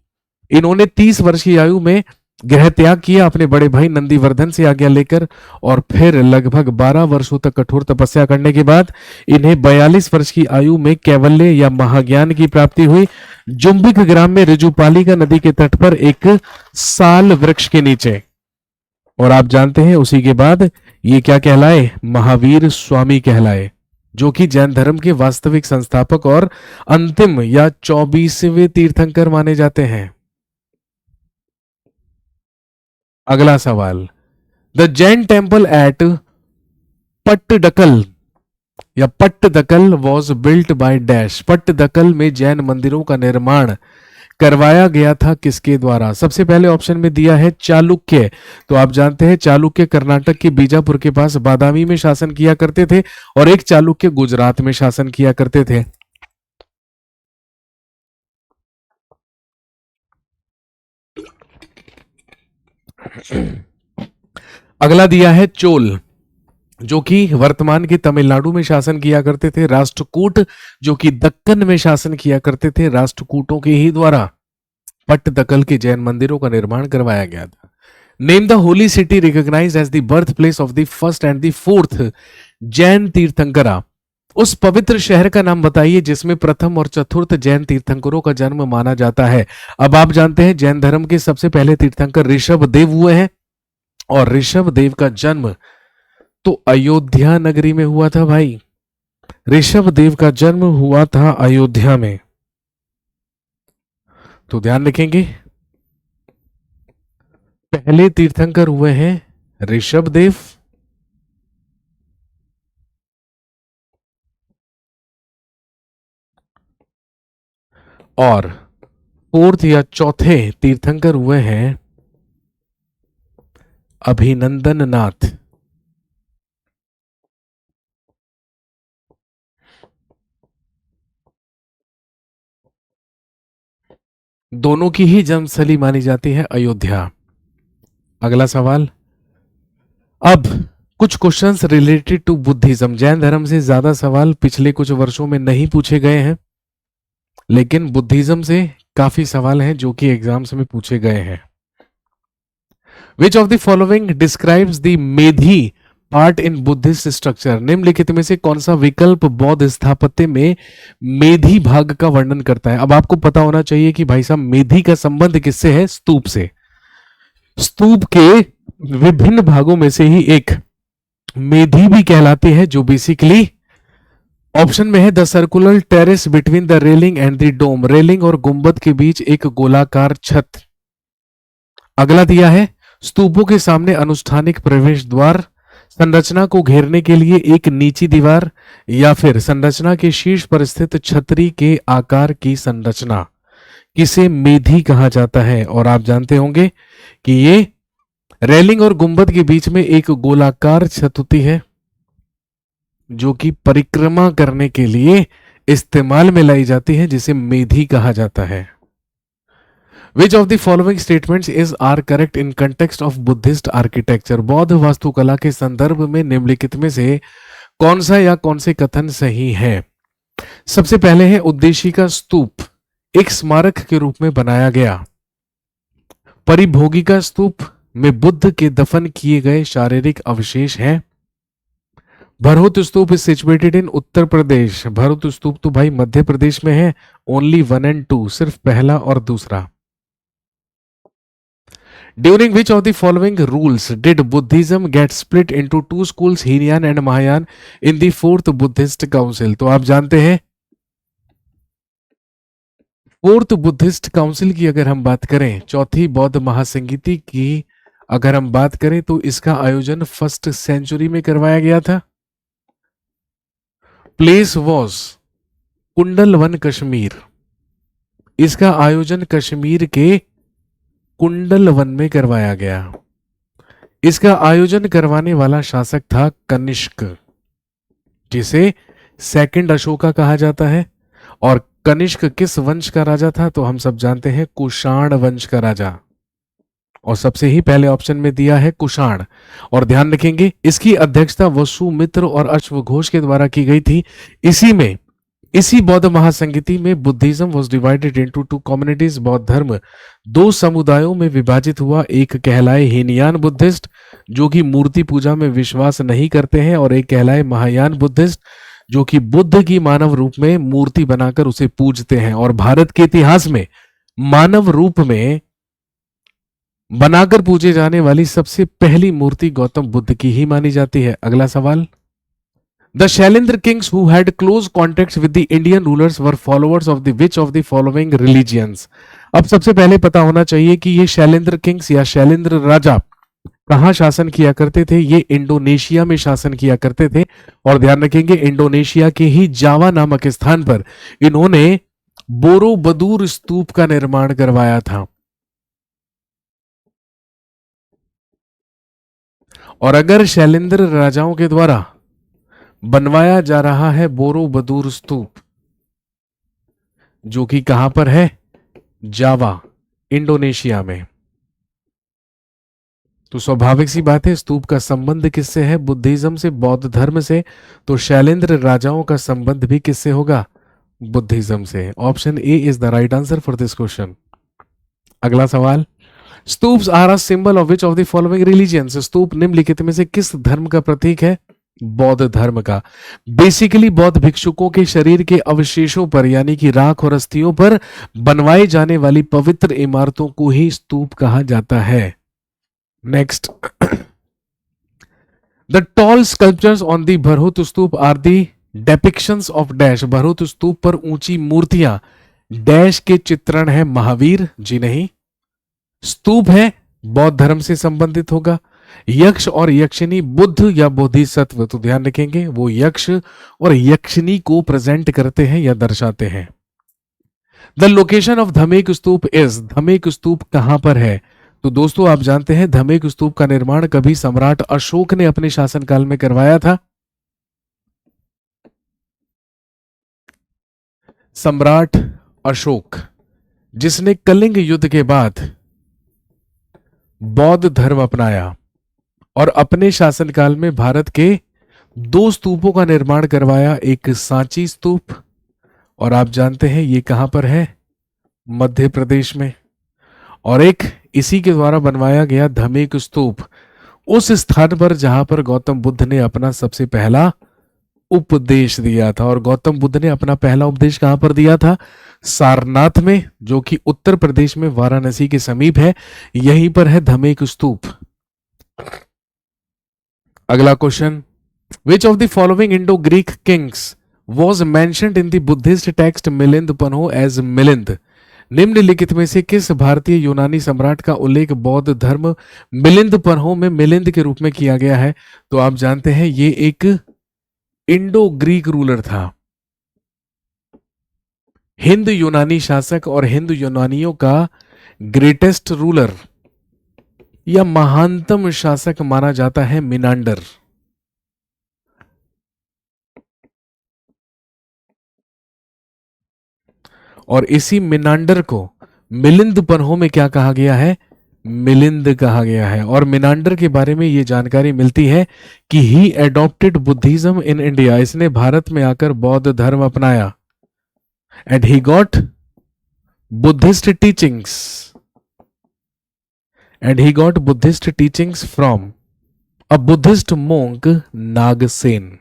इन्होंने 30 वर्ष की आयु में गृह त्याग किया अपने बड़े भाई नंदीवर्धन से आज्ञा लेकर, और फिर लगभग 12 वर्षों तक कठोर तपस्या करने के बाद इन्हें 42 वर्ष की आयु में कैवल्य या महाज्ञान की प्राप्ति हुई। जुम्बिक ग्राम में ऋजुपालिका नदी के तट पर एक साल वृक्ष के नीचे। और आप जानते हैं उसी के बाद ये क्या कहलाए? महावीर स्वामी कहलाए, जो कि जैन धर्म के वास्तविक संस्थापक और अंतिम या 24वें तीर्थंकर माने जाते हैं। अगला सवाल, the Jain temple at Pattadakal या Pattadakal was built by dash. Pattadakal में जैन मंदिरों का निर्माण करवाया गया था किसके द्वारा? सबसे पहले ऑप्शन में दिया है चालुक्य। तो आप जानते हैं चालुक्य कर्नाटक के बीजापुर के पास बादामी में शासन किया करते थे और एक चालुक्य गुजरात में शासन किया करते थे। अगला दिया है चोल, जो कि वर्तमान के तमिलनाडु में शासन किया करते थे। राष्ट्रकूट, जो कि दक्कन में शासन किया करते थे। राष्ट्रकूटों के ही द्वारा पट्टदकल के जैन मंदिरों का निर्माण करवाया गया था। Name the holy city recognised as the birth place of the first and the fourth Jain tirthankara. उस पवित्र शहर का नाम बताइए जिसमें प्रथम और चतुर्थ जैन तीर्थंकरों का जन्म माना जाता है। अब आप जानते हैं जैन धर्म के सबसे पहले तीर्थंकर ऋषभ देव हुए हैं और ऋषभ देव का जन्म तो अयोध्या नगरी में हुआ था भाई। ऋषभ देव का जन्म हुआ था अयोध्या में, तो ध्यान रखेंगे पहले तीर्थंकर हुए हैं ऋषभ देव और फोर्थ या चौथे तीर्थंकर हुए हैं अभिनंदन नाथ। दोनों की ही जन्मस्थली मानी जाती है अयोध्या। अगला सवाल, अब कुछ questions related to Buddhism. Jain धर्म से ज्यादा सवाल पिछले कुछ वर्षों में नहीं पूछे गए हैं, लेकिन बुद्धिज्म से काफी सवाल हैं जो कि एग्जाम्स में पूछे गए हैं। विच of the following describes the Medhi part in Buddhist structure. निम्नलिखित में से कौन सा विकल्प बौद्ध स्थापत्य में मेधी भाग का वर्णन करता है? अब आपको पता होना चाहिए कि भाई साहब मेधी का संबंध किससे है? स्तूप से। स्तूप के विभिन्न भागों में से ही एक मेधी भी कहलाती है, जो बेसिकली ऑप्शन में है the circular terrace between the railing and the dome. Railing और गुंबद के बीच एक गोलाकार छत। अगला दिया है स्तूपों के सामने अनुष्ठानिक प्रवेश द्वार, संरचना को घेरने के लिए एक नीची दीवार, या फिर संरचना के शीर्ष पर स्थित छतरी के आकार की संरचना किसे मेधी कहा जाता है? और आप जानते होंगे कि ये रेलिंग और गुंबद के बीच में एक गोलाकार छत होती है जो कि परिक्रमा करने के लिए इस्तेमाल में लाई जाती है, जिसे मेधी कहा जाता है। Which of the following statements is are correct in context of Buddhist architecture? बौद्ध वास्तुकला के संदर्भ में निम्नलिखित में से कौन सा या कौन से कथन सही है? सबसे पहले है उद्देशिका स्तूप एक स्मारक के रूप में बनाया गया। परिभोगिका स्तूप में बुद्ध के दफन किए गए शारीरिक अवशेष हैं। भरहुत स्तूप इज सिचुएटेड इन उत्तर प्रदेश। भरहुत स्तूप तो भाई मध्य प्रदेश में है। ओनली 1 and 2, सिर्फ पहला और दूसरा। During which of the following rules did Buddhism get split into two schools, Hinyan and Mahayana, in the fourth Buddhist Council? तो आप जानते हैं फोर्थ बुद्धिस्ट काउंसिल की अगर हम बात करें, चौथी बौद्ध महासंगीति की अगर हम बात करें, तो इसका आयोजन 1st सेंचुरी में करवाया गया था। Place was Kundalvan Kashmir. इसका आयोजन कश्मीर के कुंडलवन में करवाया गया। इसका आयोजन करवाने वाला शासक था कनिष्क, जिसे सेकंड अशोका कहा जाता है। और कनिष्क किस वंश का राजा था? तो हम सब जानते हैं कुषाण वंश का राजा, और सबसे ही पहले ऑप्शन में दिया है कुषाण। और ध्यान रखेंगे इसकी अध्यक्षता वसुमित्र और अश्वघोष के द्वारा की गई थी। इसी बौद्ध महासंगीति में Buddhism was divided into two communities. बौद्ध धर्म दो समुदायों में विभाजित हुआ। एक कहलाए हीनयान बुद्धिस्ट, जो कि मूर्ति पूजा में विश्वास नहीं करते हैं, और एक कहलाए महायान बुद्धिस्ट, जो कि बुद्ध की मानव रूप में मूर्ति बनाकर उसे पूजते हैं। और भारत के इतिहास में मानव रूप में बनाकर पूजे जाने वाली सबसे पहली मूर्ति गौतम बुद्ध की ही मानी जाती है। अगला सवाल, The Shailendra kings who had close contacts with the Indian rulers were followers of the which of the following religions? अब सबसे पहले पता होना चाहिए कि ये शैलेंद्र किंग्स या शैलेंद्र राजा कहां शासन किया करते थे। ये इंडोनेशिया में शासन किया करते थे। और ध्यान रखेंगे इंडोनेशिया के ही जावा नामक स्थान पर इन्होंने बोरोबदूर स्तूप का निर्माण करवाया था? और अगर शैलेंद्र राजाओं के द्वारा बनवाया जा रहा है बोरोबदूर स्तूप, जो कि कहां पर है? जावा, इंडोनेशिया में। तो स्वाभाविक सी बात है, स्तूप का संबंध किससे है? बुद्धिज्म से, बौद्ध धर्म से। तो शैलेंद्र राजाओं का संबंध भी किससे होगा? बुद्धिज्म से। Option A is the right answer for this question. अगला सवाल, stupas are a symbol of which of the following religions? Stupa निम्नलिखित में से किस धर्म का प्रतीक है? बौद्ध धर्म का। बेसिकली बौद्ध भिक्षुकों के शरीर के अवशेषों पर, यानी कि राख और अस्थियों पर बनवाई जाने वाली पवित्र इमारतों को ही स्तूप कहा जाता है। Next, the tall sculptures on the Bharhut stupa are the depictions of dash? Bharhut stupa पर ऊंची मूर्तियां डैश के चित्रण है? महावीर? जी नहीं। स्तूप है, बौद्ध धर्म से संबंधित होगा। यक्ष और यक्षिनी बुद्ध या बोधिसत्व? तो ध्यान रखेंगे वो यक्ष और यक्षिनी को प्रेजेंट करते हैं या दर्शाते हैं। The location of Dhamek stupa is? Dhamek stupa कहां पर है? तो दोस्तों आप जानते हैं धमेक स्तूप का निर्माण कभी सम्राट अशोक ने अपने शासनकाल में करवाया था। सम्राट अशोक, जिसने कलिंग युद्ध के बाद बौद्ध धर्म अपनाया और अपने शासनकाल में भारत के दो स्तूपों का निर्माण करवाया। एक सांची स्तूप, और आप जानते हैं ये कहां पर है? मध्य प्रदेश में। और एक इसी के द्वारा बनवाया गया धमेक स्तूप उस स्थान पर जहां पर गौतम बुद्ध ने अपना सबसे पहला उपदेश दिया था। और गौतम बुद्ध ने अपना पहला उपदेश कहां पर दिया था? सारनाथ में, जो कि उत्तर प्रदेश में वाराणसी के समीप है। यहीं पर है धमेक स्तूप। अगला question, which of the following Indo Greek kings was mentioned in the Buddhist text Milinda Panho as Milinda? निम्नलिखित में से किस भारतीय यूनानी सम्राट का उल्लेख बौद्ध धर्म मिलिंद पन्हो में मिलिंद के रूप में किया गया है? तो आप जानते हैं ये एक इंडो ग्रीक रूलर था, हिंद यूनानी शासक, और हिंद यूनानियों का ग्रेटेस्ट रूलर या महानतम शासक माना जाता है मिनांडर। और इसी मिनांडर को मिलिंद पन्हो में क्या कहा गया है? मिलिंद कहा गया है। और मिनांडर के बारे में यह जानकारी मिलती है कि he adopted Buddhism in India, इसने भारत में आकर बौद्ध धर्म अपनाया। And he got Buddhist teachings, and he got Buddhist teachings from a Buddhist monk Nagasena.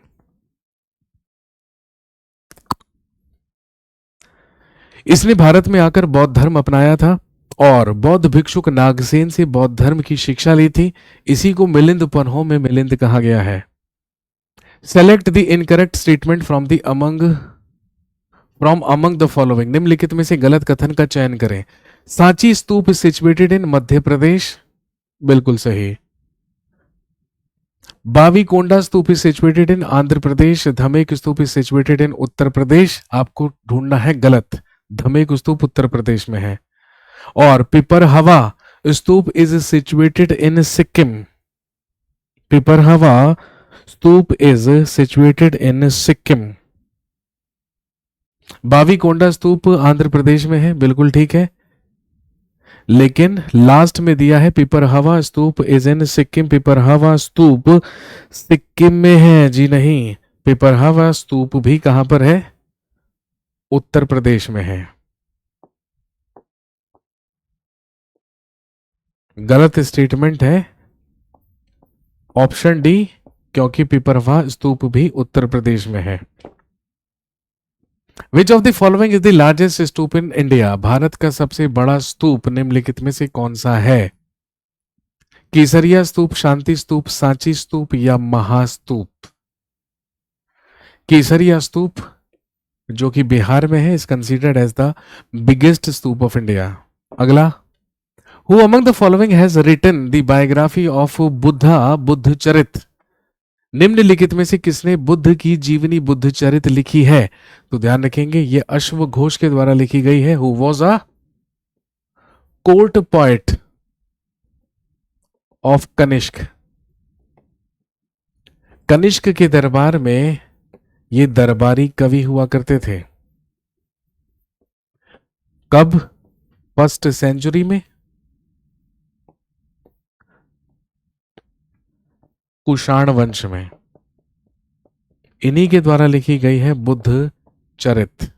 इसने भारत में आकर बौद्ध धर्म अपनाया था और बौद्ध भिक्षुक नागसेन से बौद्ध धर्म की शिक्षा ली थी। इसी को मिलिंद पन्हो में मिलिंद कहा गया है। Select the incorrect statement from among the following. निम्नलिखित में से गलत कथन का चयन करें। Sanchi stupa situated in Madhya Pradesh? बिल्कुल सही। Bavikonda stupa is situated in Andhra Pradesh. Dhamek stupa is situated in Uttar Pradesh. आपको ढूंढना है गलत, धमेक स्तूप उत्तर प्रदेश में है। और Piprahwa stupa is situated in Sikkim. Piprahwa stupa is situated in Sikkim. Bavikonda stupa Andhra Pradesh में है, बिल्कुल ठीक है, लेकिन लास्ट में दिया है पिपरहवा स्तूप इज इन सिक्किम। पिपरहवा स्तूप सिक्किम में है? जी नहीं, पिपरहवा स्तूप भी कहां पर है? उत्तर प्रदेश में है। गलत स्टेटमेंट है ऑप्शन डी, क्योंकि पिपरहवा स्तूप भी उत्तर प्रदेश में है। विच of the following is the largest stupa in India? Bharat का सबसे बड़ा स्तूप निम्नलिखित में से कौन सा है? केसरिया स्तूप, शांति स्तूप, सांची स्तूप या महास्तूप? केसरिया स्तूप जो कि बिहार में है is considered as the biggest stupa of India. अगला, who among the following has written the biography of Buddha Buddha Charit? निम्नलिखित में से किसने बुद्ध की जीवनी बुद्ध चरित लिखी है? तो ध्यान रखेंगे ये अश्व घोष के द्वारा लिखी गई है। Who was a court poet of Kanishka. Kanishka के दरबार में ये दरबारी कवि हुआ करते थे। कब? फर्स्ट सेंचुरी में, कुषाण वंश में। इन्हीं के द्वारा लिखी गई है Buddha Charit.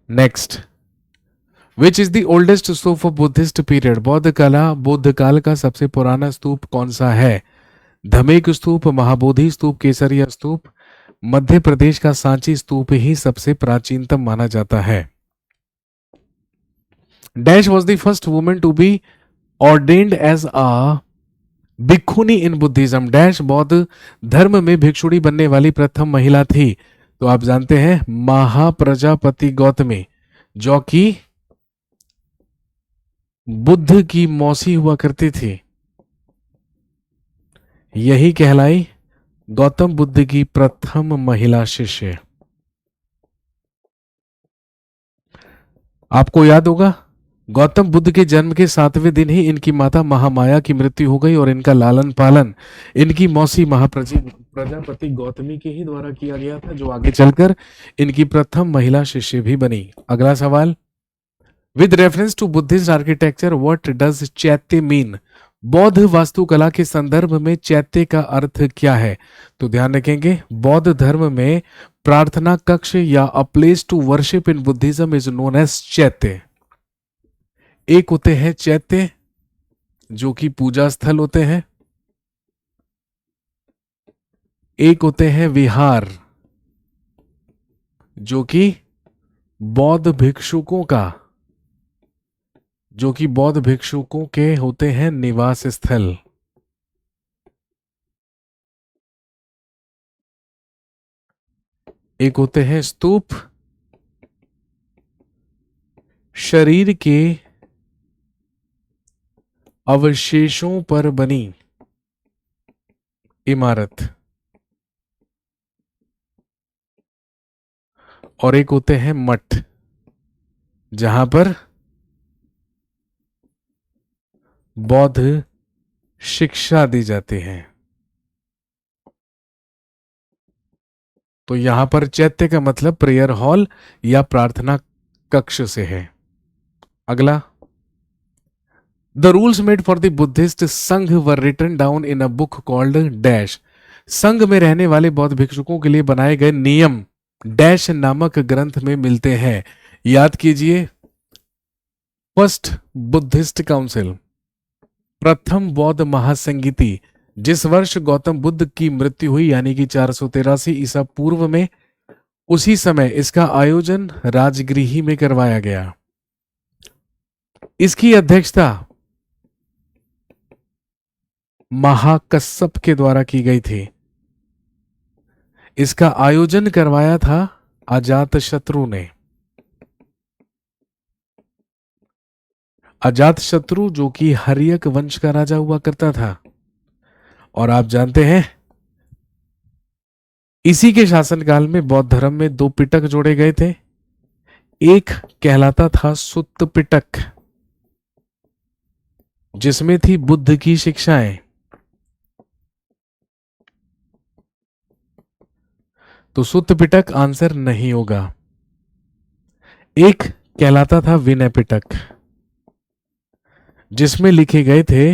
Next, which is the oldest stupa of Buddhist period? बौद्ध काल का सबसे पुराना स्तूप कौन सा है? धमेक स्तूप, महाबोधि स्तूप, केसरिया स्तूप। मध्य प्रदेश का सांची स्तूप ही सबसे प्राचीनतम माना जाता है। Dash was the first women to be ordained as a bhikshuni in Buddhism. Dash बौद्ध धर्म में भिक्षुणी बनने वाली प्रथम महिला थी। तो आप जानते हैं महाप्रजापति गौतमी, जो कि बुद्ध की मौसी हुआ करती थी, यही कहलाई गौतम बुद्ध की प्रथम महिला शिष्य। आपको याद होगा गौतम बुद्ध के जन्म के 7वें दिन ही इनकी माता महामाया की मृत्यु हो गई और इनका लालन पालन इनकी मौसी प्रजापति गौतमी के ही द्वारा किया गया था, जो आगे चलकर इनकी प्रथम महिला शिष्य भी बनी। अगला सवाल, with reference to Buddhist architecture what does chaitya mean? बौद्ध वास्तुकला के संदर्भ में चैत्य का अर्थ क्या है? तो ध्यान रखेंगे बौद्ध धर्म में प्रार्थना कक्ष या a place to worship in Buddhism is known as chaitya. एक होते हैं चैत्य जो कि पूजा स्थल होते हैं, एक होते हैं विहार जो कि बौद्ध भिक्षुकों के होते हैं निवास स्थल। एक होते हैं स्तूप, शरीर के अवशेषों पर बनी इमारत, और एक होते हैं मठ जहां पर बौद्ध शिक्षा दी जाती है। तो यहां पर चैत्य का मतलब प्रेयर हॉल या प्रार्थना कक्ष से है। अगला, the rules made for the Buddhist sangha were written down in a book called dash. संघ में रहने वाले बौद्ध भिक्षुकों के लिए बनाए गए नियम डैश नामक ग्रंथ में मिलते हैं। याद कीजिए, फर्स्ट बुद्धिस्ट काउंसिल, प्रथम बौद्ध महासंगीति, जिस वर्ष गौतम बुद्ध की मृत्यु हुई यानी कि 483 ईसा पूर्व में, उसी समय इसका आयोजन राजगृह में करवाया गया। इसकी अध्यक्षता महाकश्यप के द्वारा की गई थी। इसका आयोजन करवाया था अजातशत्रु ने। अजातशत्रु जो कि हर्यक वंश का राजा हुआ करता था, और आप जानते हैं इसी के शासनकाल में बौद्ध धर्म में 2 पिटक जोड़े गए थे। एक कहलाता था सुत्त पिटक, जिसमें थी बुद्ध की शिक्षाएं, तो सुत्त पिटक आंसर नहीं होगा। एक कहलाता था विनय पिटक, जिसमें लिखे गए थे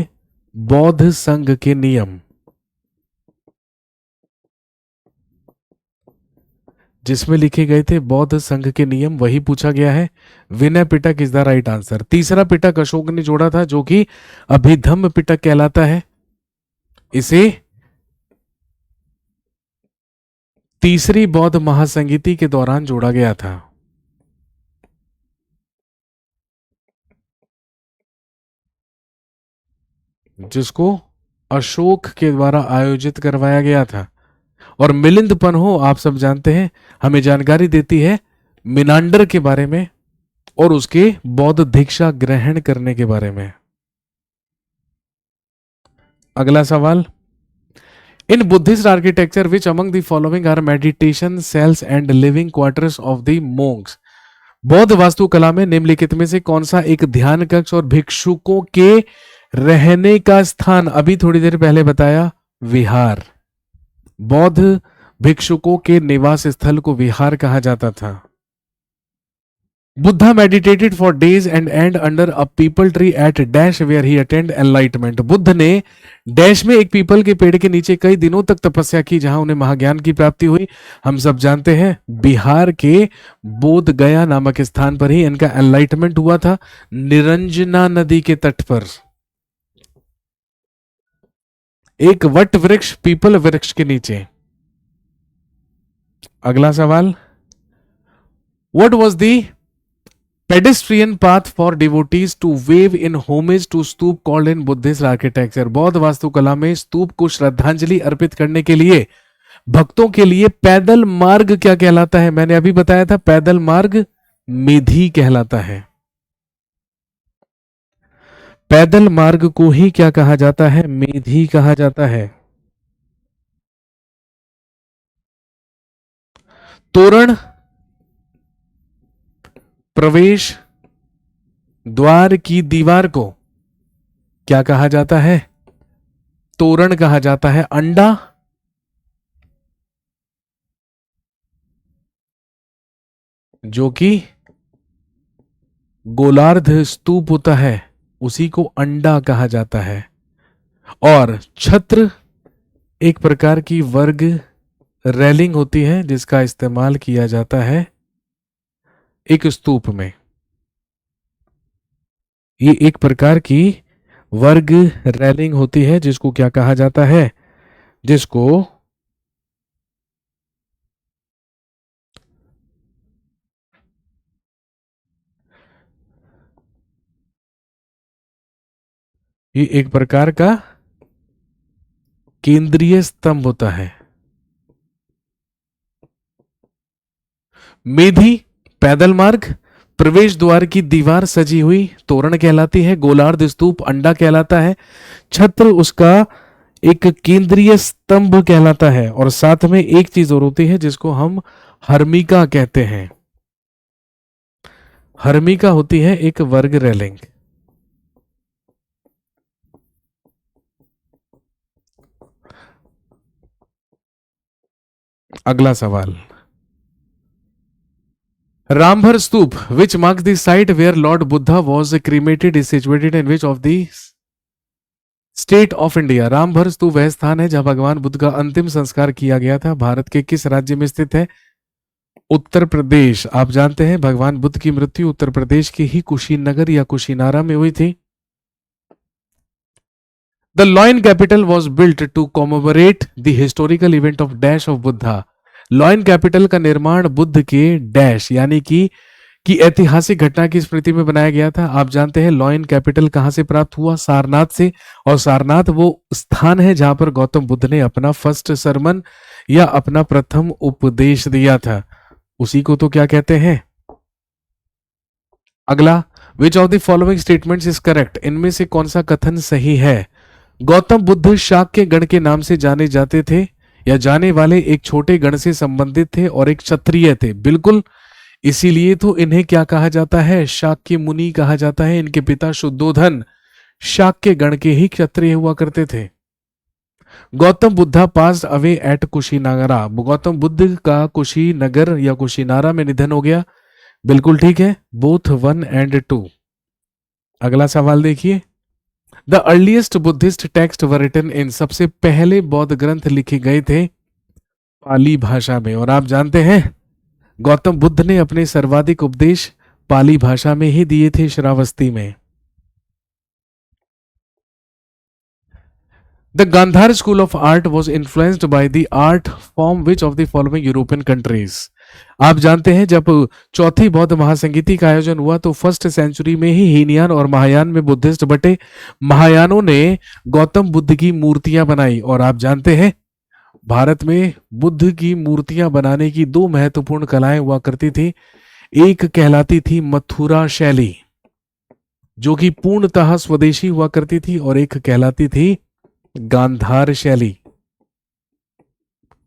बौद्ध संघ के नियम, वही पूछा गया है। Vinaya Pitaka is the right answer. तीसरा पिटक अशोक ने जोड़ा था जो कि अभिधम्म पिटक कहलाता है। इसे तीसरी बौद्ध महासंगीति के दौरान जोड़ा गया था। जिसको अशोक के द्वारा आयोजित करवाया गया था। और मिलिंद पन्हो आप सब जानते हैं हमें जानकारी देती है मिनांडर के बारे में और उसके बौद्ध दीक्षा ग्रहण करने के बारे में। अगला सवाल, in Buddhist architecture which among the following are meditation cells and living quarters of the monks. बौद्ध वास्तुकला में निम्नलिखित में से कौन सा एक ध्यान कक्ष और भिक्षुकों के रहने का स्थान, अभी थोड़ी देर पहले बताया विहार। बौद्ध भिक्षुकों के निवास स्थल को विहार कहा जाता था। Buddha meditated for days and and under a peepal tree at dash where he attend enlightenment. Buddha ने डैश में एक पीपल के पेड़ के नीचे कई दिनों तक तपस्या की जहां उन्हें महाज्ञान की प्राप्ति हुई। हम सब जानते हैं बिहार के बोध गया नामक स्थान पर ही इनका एनलाइटमेंट हुआ था, निरंजना नदी के तट पर। एक वट वृक्ष, पीपल वृक्ष के नीचे। अगला सवाल, what was the pedestrian path for devotees to wave in homage to stupa called in Buddhist architecture। बौद्ध वास्तुकला में स्तूप को श्रद्धांजलि अर्पित करने के लिए भक्तों के लिए पैदल मार्ग क्या कहलाता है? मैंने अभी बताया था पैदल मार्ग मेधी कहलाता है। पैदल मार्ग को ही क्या कहा जाता है? मेधी कहा जाता है। तोरण प्रवेश द्वार की दीवार को क्या कहा जाता है? तोरण कहा जाता है। अंडा जो कि गोलार्ध स्तूप होता है उसी को अंडा कहा जाता है। और छत्र एक प्रकार की वर्ग रेलिंग होती है जिसका इस्तेमाल किया जाता है एक स्तूप में। ये एक प्रकार की वर्ग रेलिंग होती है जिसको क्या कहा जाता है? जिसको ये एक प्रकार का केंद्रीय स्तंभ होता है। मेधी पैदल मार्ग, प्रवेश द्वार की दीवार सजी हुई तोरण कहलाती है, गोलार्ध स्तूप अंडा कहलाता है, छत्र उसका एक केंद्रीय स्तंभ कहलाता है, और साथ में एक चीज और होती है जिसको हम हर्मिका कहते हैं। हर्मिका होती है एक वर्ग रेलिंग। अगला सवाल, रामभर स्तूप which marks the site where Lord Buddha was cremated is situated in which of the state of India. Rambhar stupa वह स्थान है जहां भगवान बुद्ध का अंतिम संस्कार किया गया था। भारत के किस राज्य में स्थित है? उत्तर प्रदेश। आप जानते हैं भगवान बुद्ध की मृत्यु उत्तर प्रदेश के ही कुशीनगर या कुशीनारा में हुई थी। The lion capital was built to commemorate the historical event of dash of Buddha. Lion capital का निर्माण बुद्ध के डैश यानी कि ऐतिहासिक घटना की स्मृति में बनाया गया था। आप जानते हैं लॉयन कैपिटल कहां से प्राप्त हुआ? सारनाथ से। और सारनाथ वो स्थान है जहां पर गौतम बुद्ध ने अपना फर्स्ट सरमन या अपना प्रथम उपदेश दिया था। उसी को तो क्या कहते हैं? अगला, विच of the following statements is correct. इनमें से कौन सा कथन सही है? गौतम बुद्ध शाक्य गण के नाम से जाने जाते थे या जाने वाले एक छोटे गण से संबंधित थे और एक क्षत्रिय थे। बिल्कुल, इसीलिए तो इन्हें क्या कहा जाता है? शाक्य मुनि कहा जाता है। इनके पिता शुद्धोधन शाक्य गण के ही क्षत्रिय हुआ करते थे। Gautam Buddha pass away at Kushinara. Gautam Buddha का कुशीनगर या कुशीनारा में निधन हो गया। बिल्कुल ठीक है, बोथ 1 and 2। अगला सवाल देखिए, the earliest Buddhist text were written in. सबसे पहले बौद्ध ग्रंथ लिखे गए थे पाली भाषा में। और आप जानते हैं गौतम बुद्ध ने अपने सर्वाधिक उपदेश पाली भाषा में ही दिए थे, श्रावस्ती में। The Gandhara school of art was influenced by the art form which of the following European countries. आप जानते हैं जब चौथी बौद्ध महासंगीति का आयोजन हुआ तो फर्स्ट सेंचुरी में ही हीनयान और महायान में बुद्धिस्ट बटे। महायानों ने गौतम बुद्ध की मूर्तियां बनाई। और आप जानते हैं भारत में बुद्ध की मूर्तियां बनाने की 2 महत्वपूर्ण कलाएं हुआ करती थी। एक कहलाती थी मथुरा शैली, जो कि पूर्णतः स्वदेशी हुआ करती थी, और एक कहलाती थी गांधार शैली।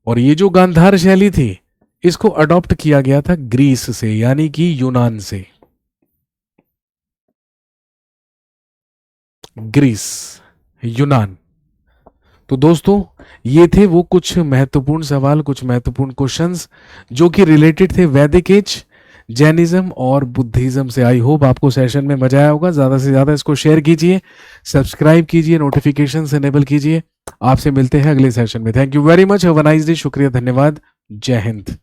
और ये जो गांधार शैली थी, इसको अडॉप्ट किया गया था ग्रीस से, यानी कि यूनान से। ग्रीस, यूनान। तो दोस्तों, ये थे वो कुछ महत्वपूर्ण सवाल, कुछ महत्वपूर्ण क्वेश्चंस जो कि रिलेटेड थे वैदिक एज, जैनिज्म और बुद्धिज्म से। आई होप आपको सेशन में मजा आया होगा। ज्यादा से ज्यादा इसको शेयर कीजिए, सब्सक्राइब कीजिए, नोटिफिकेशन एनेबल कीजिए। आपसे मिलते हैं अगले सेशन में। Thank you very much, have a nice day. शुक्रिया, धन्यवाद, जय हिंद।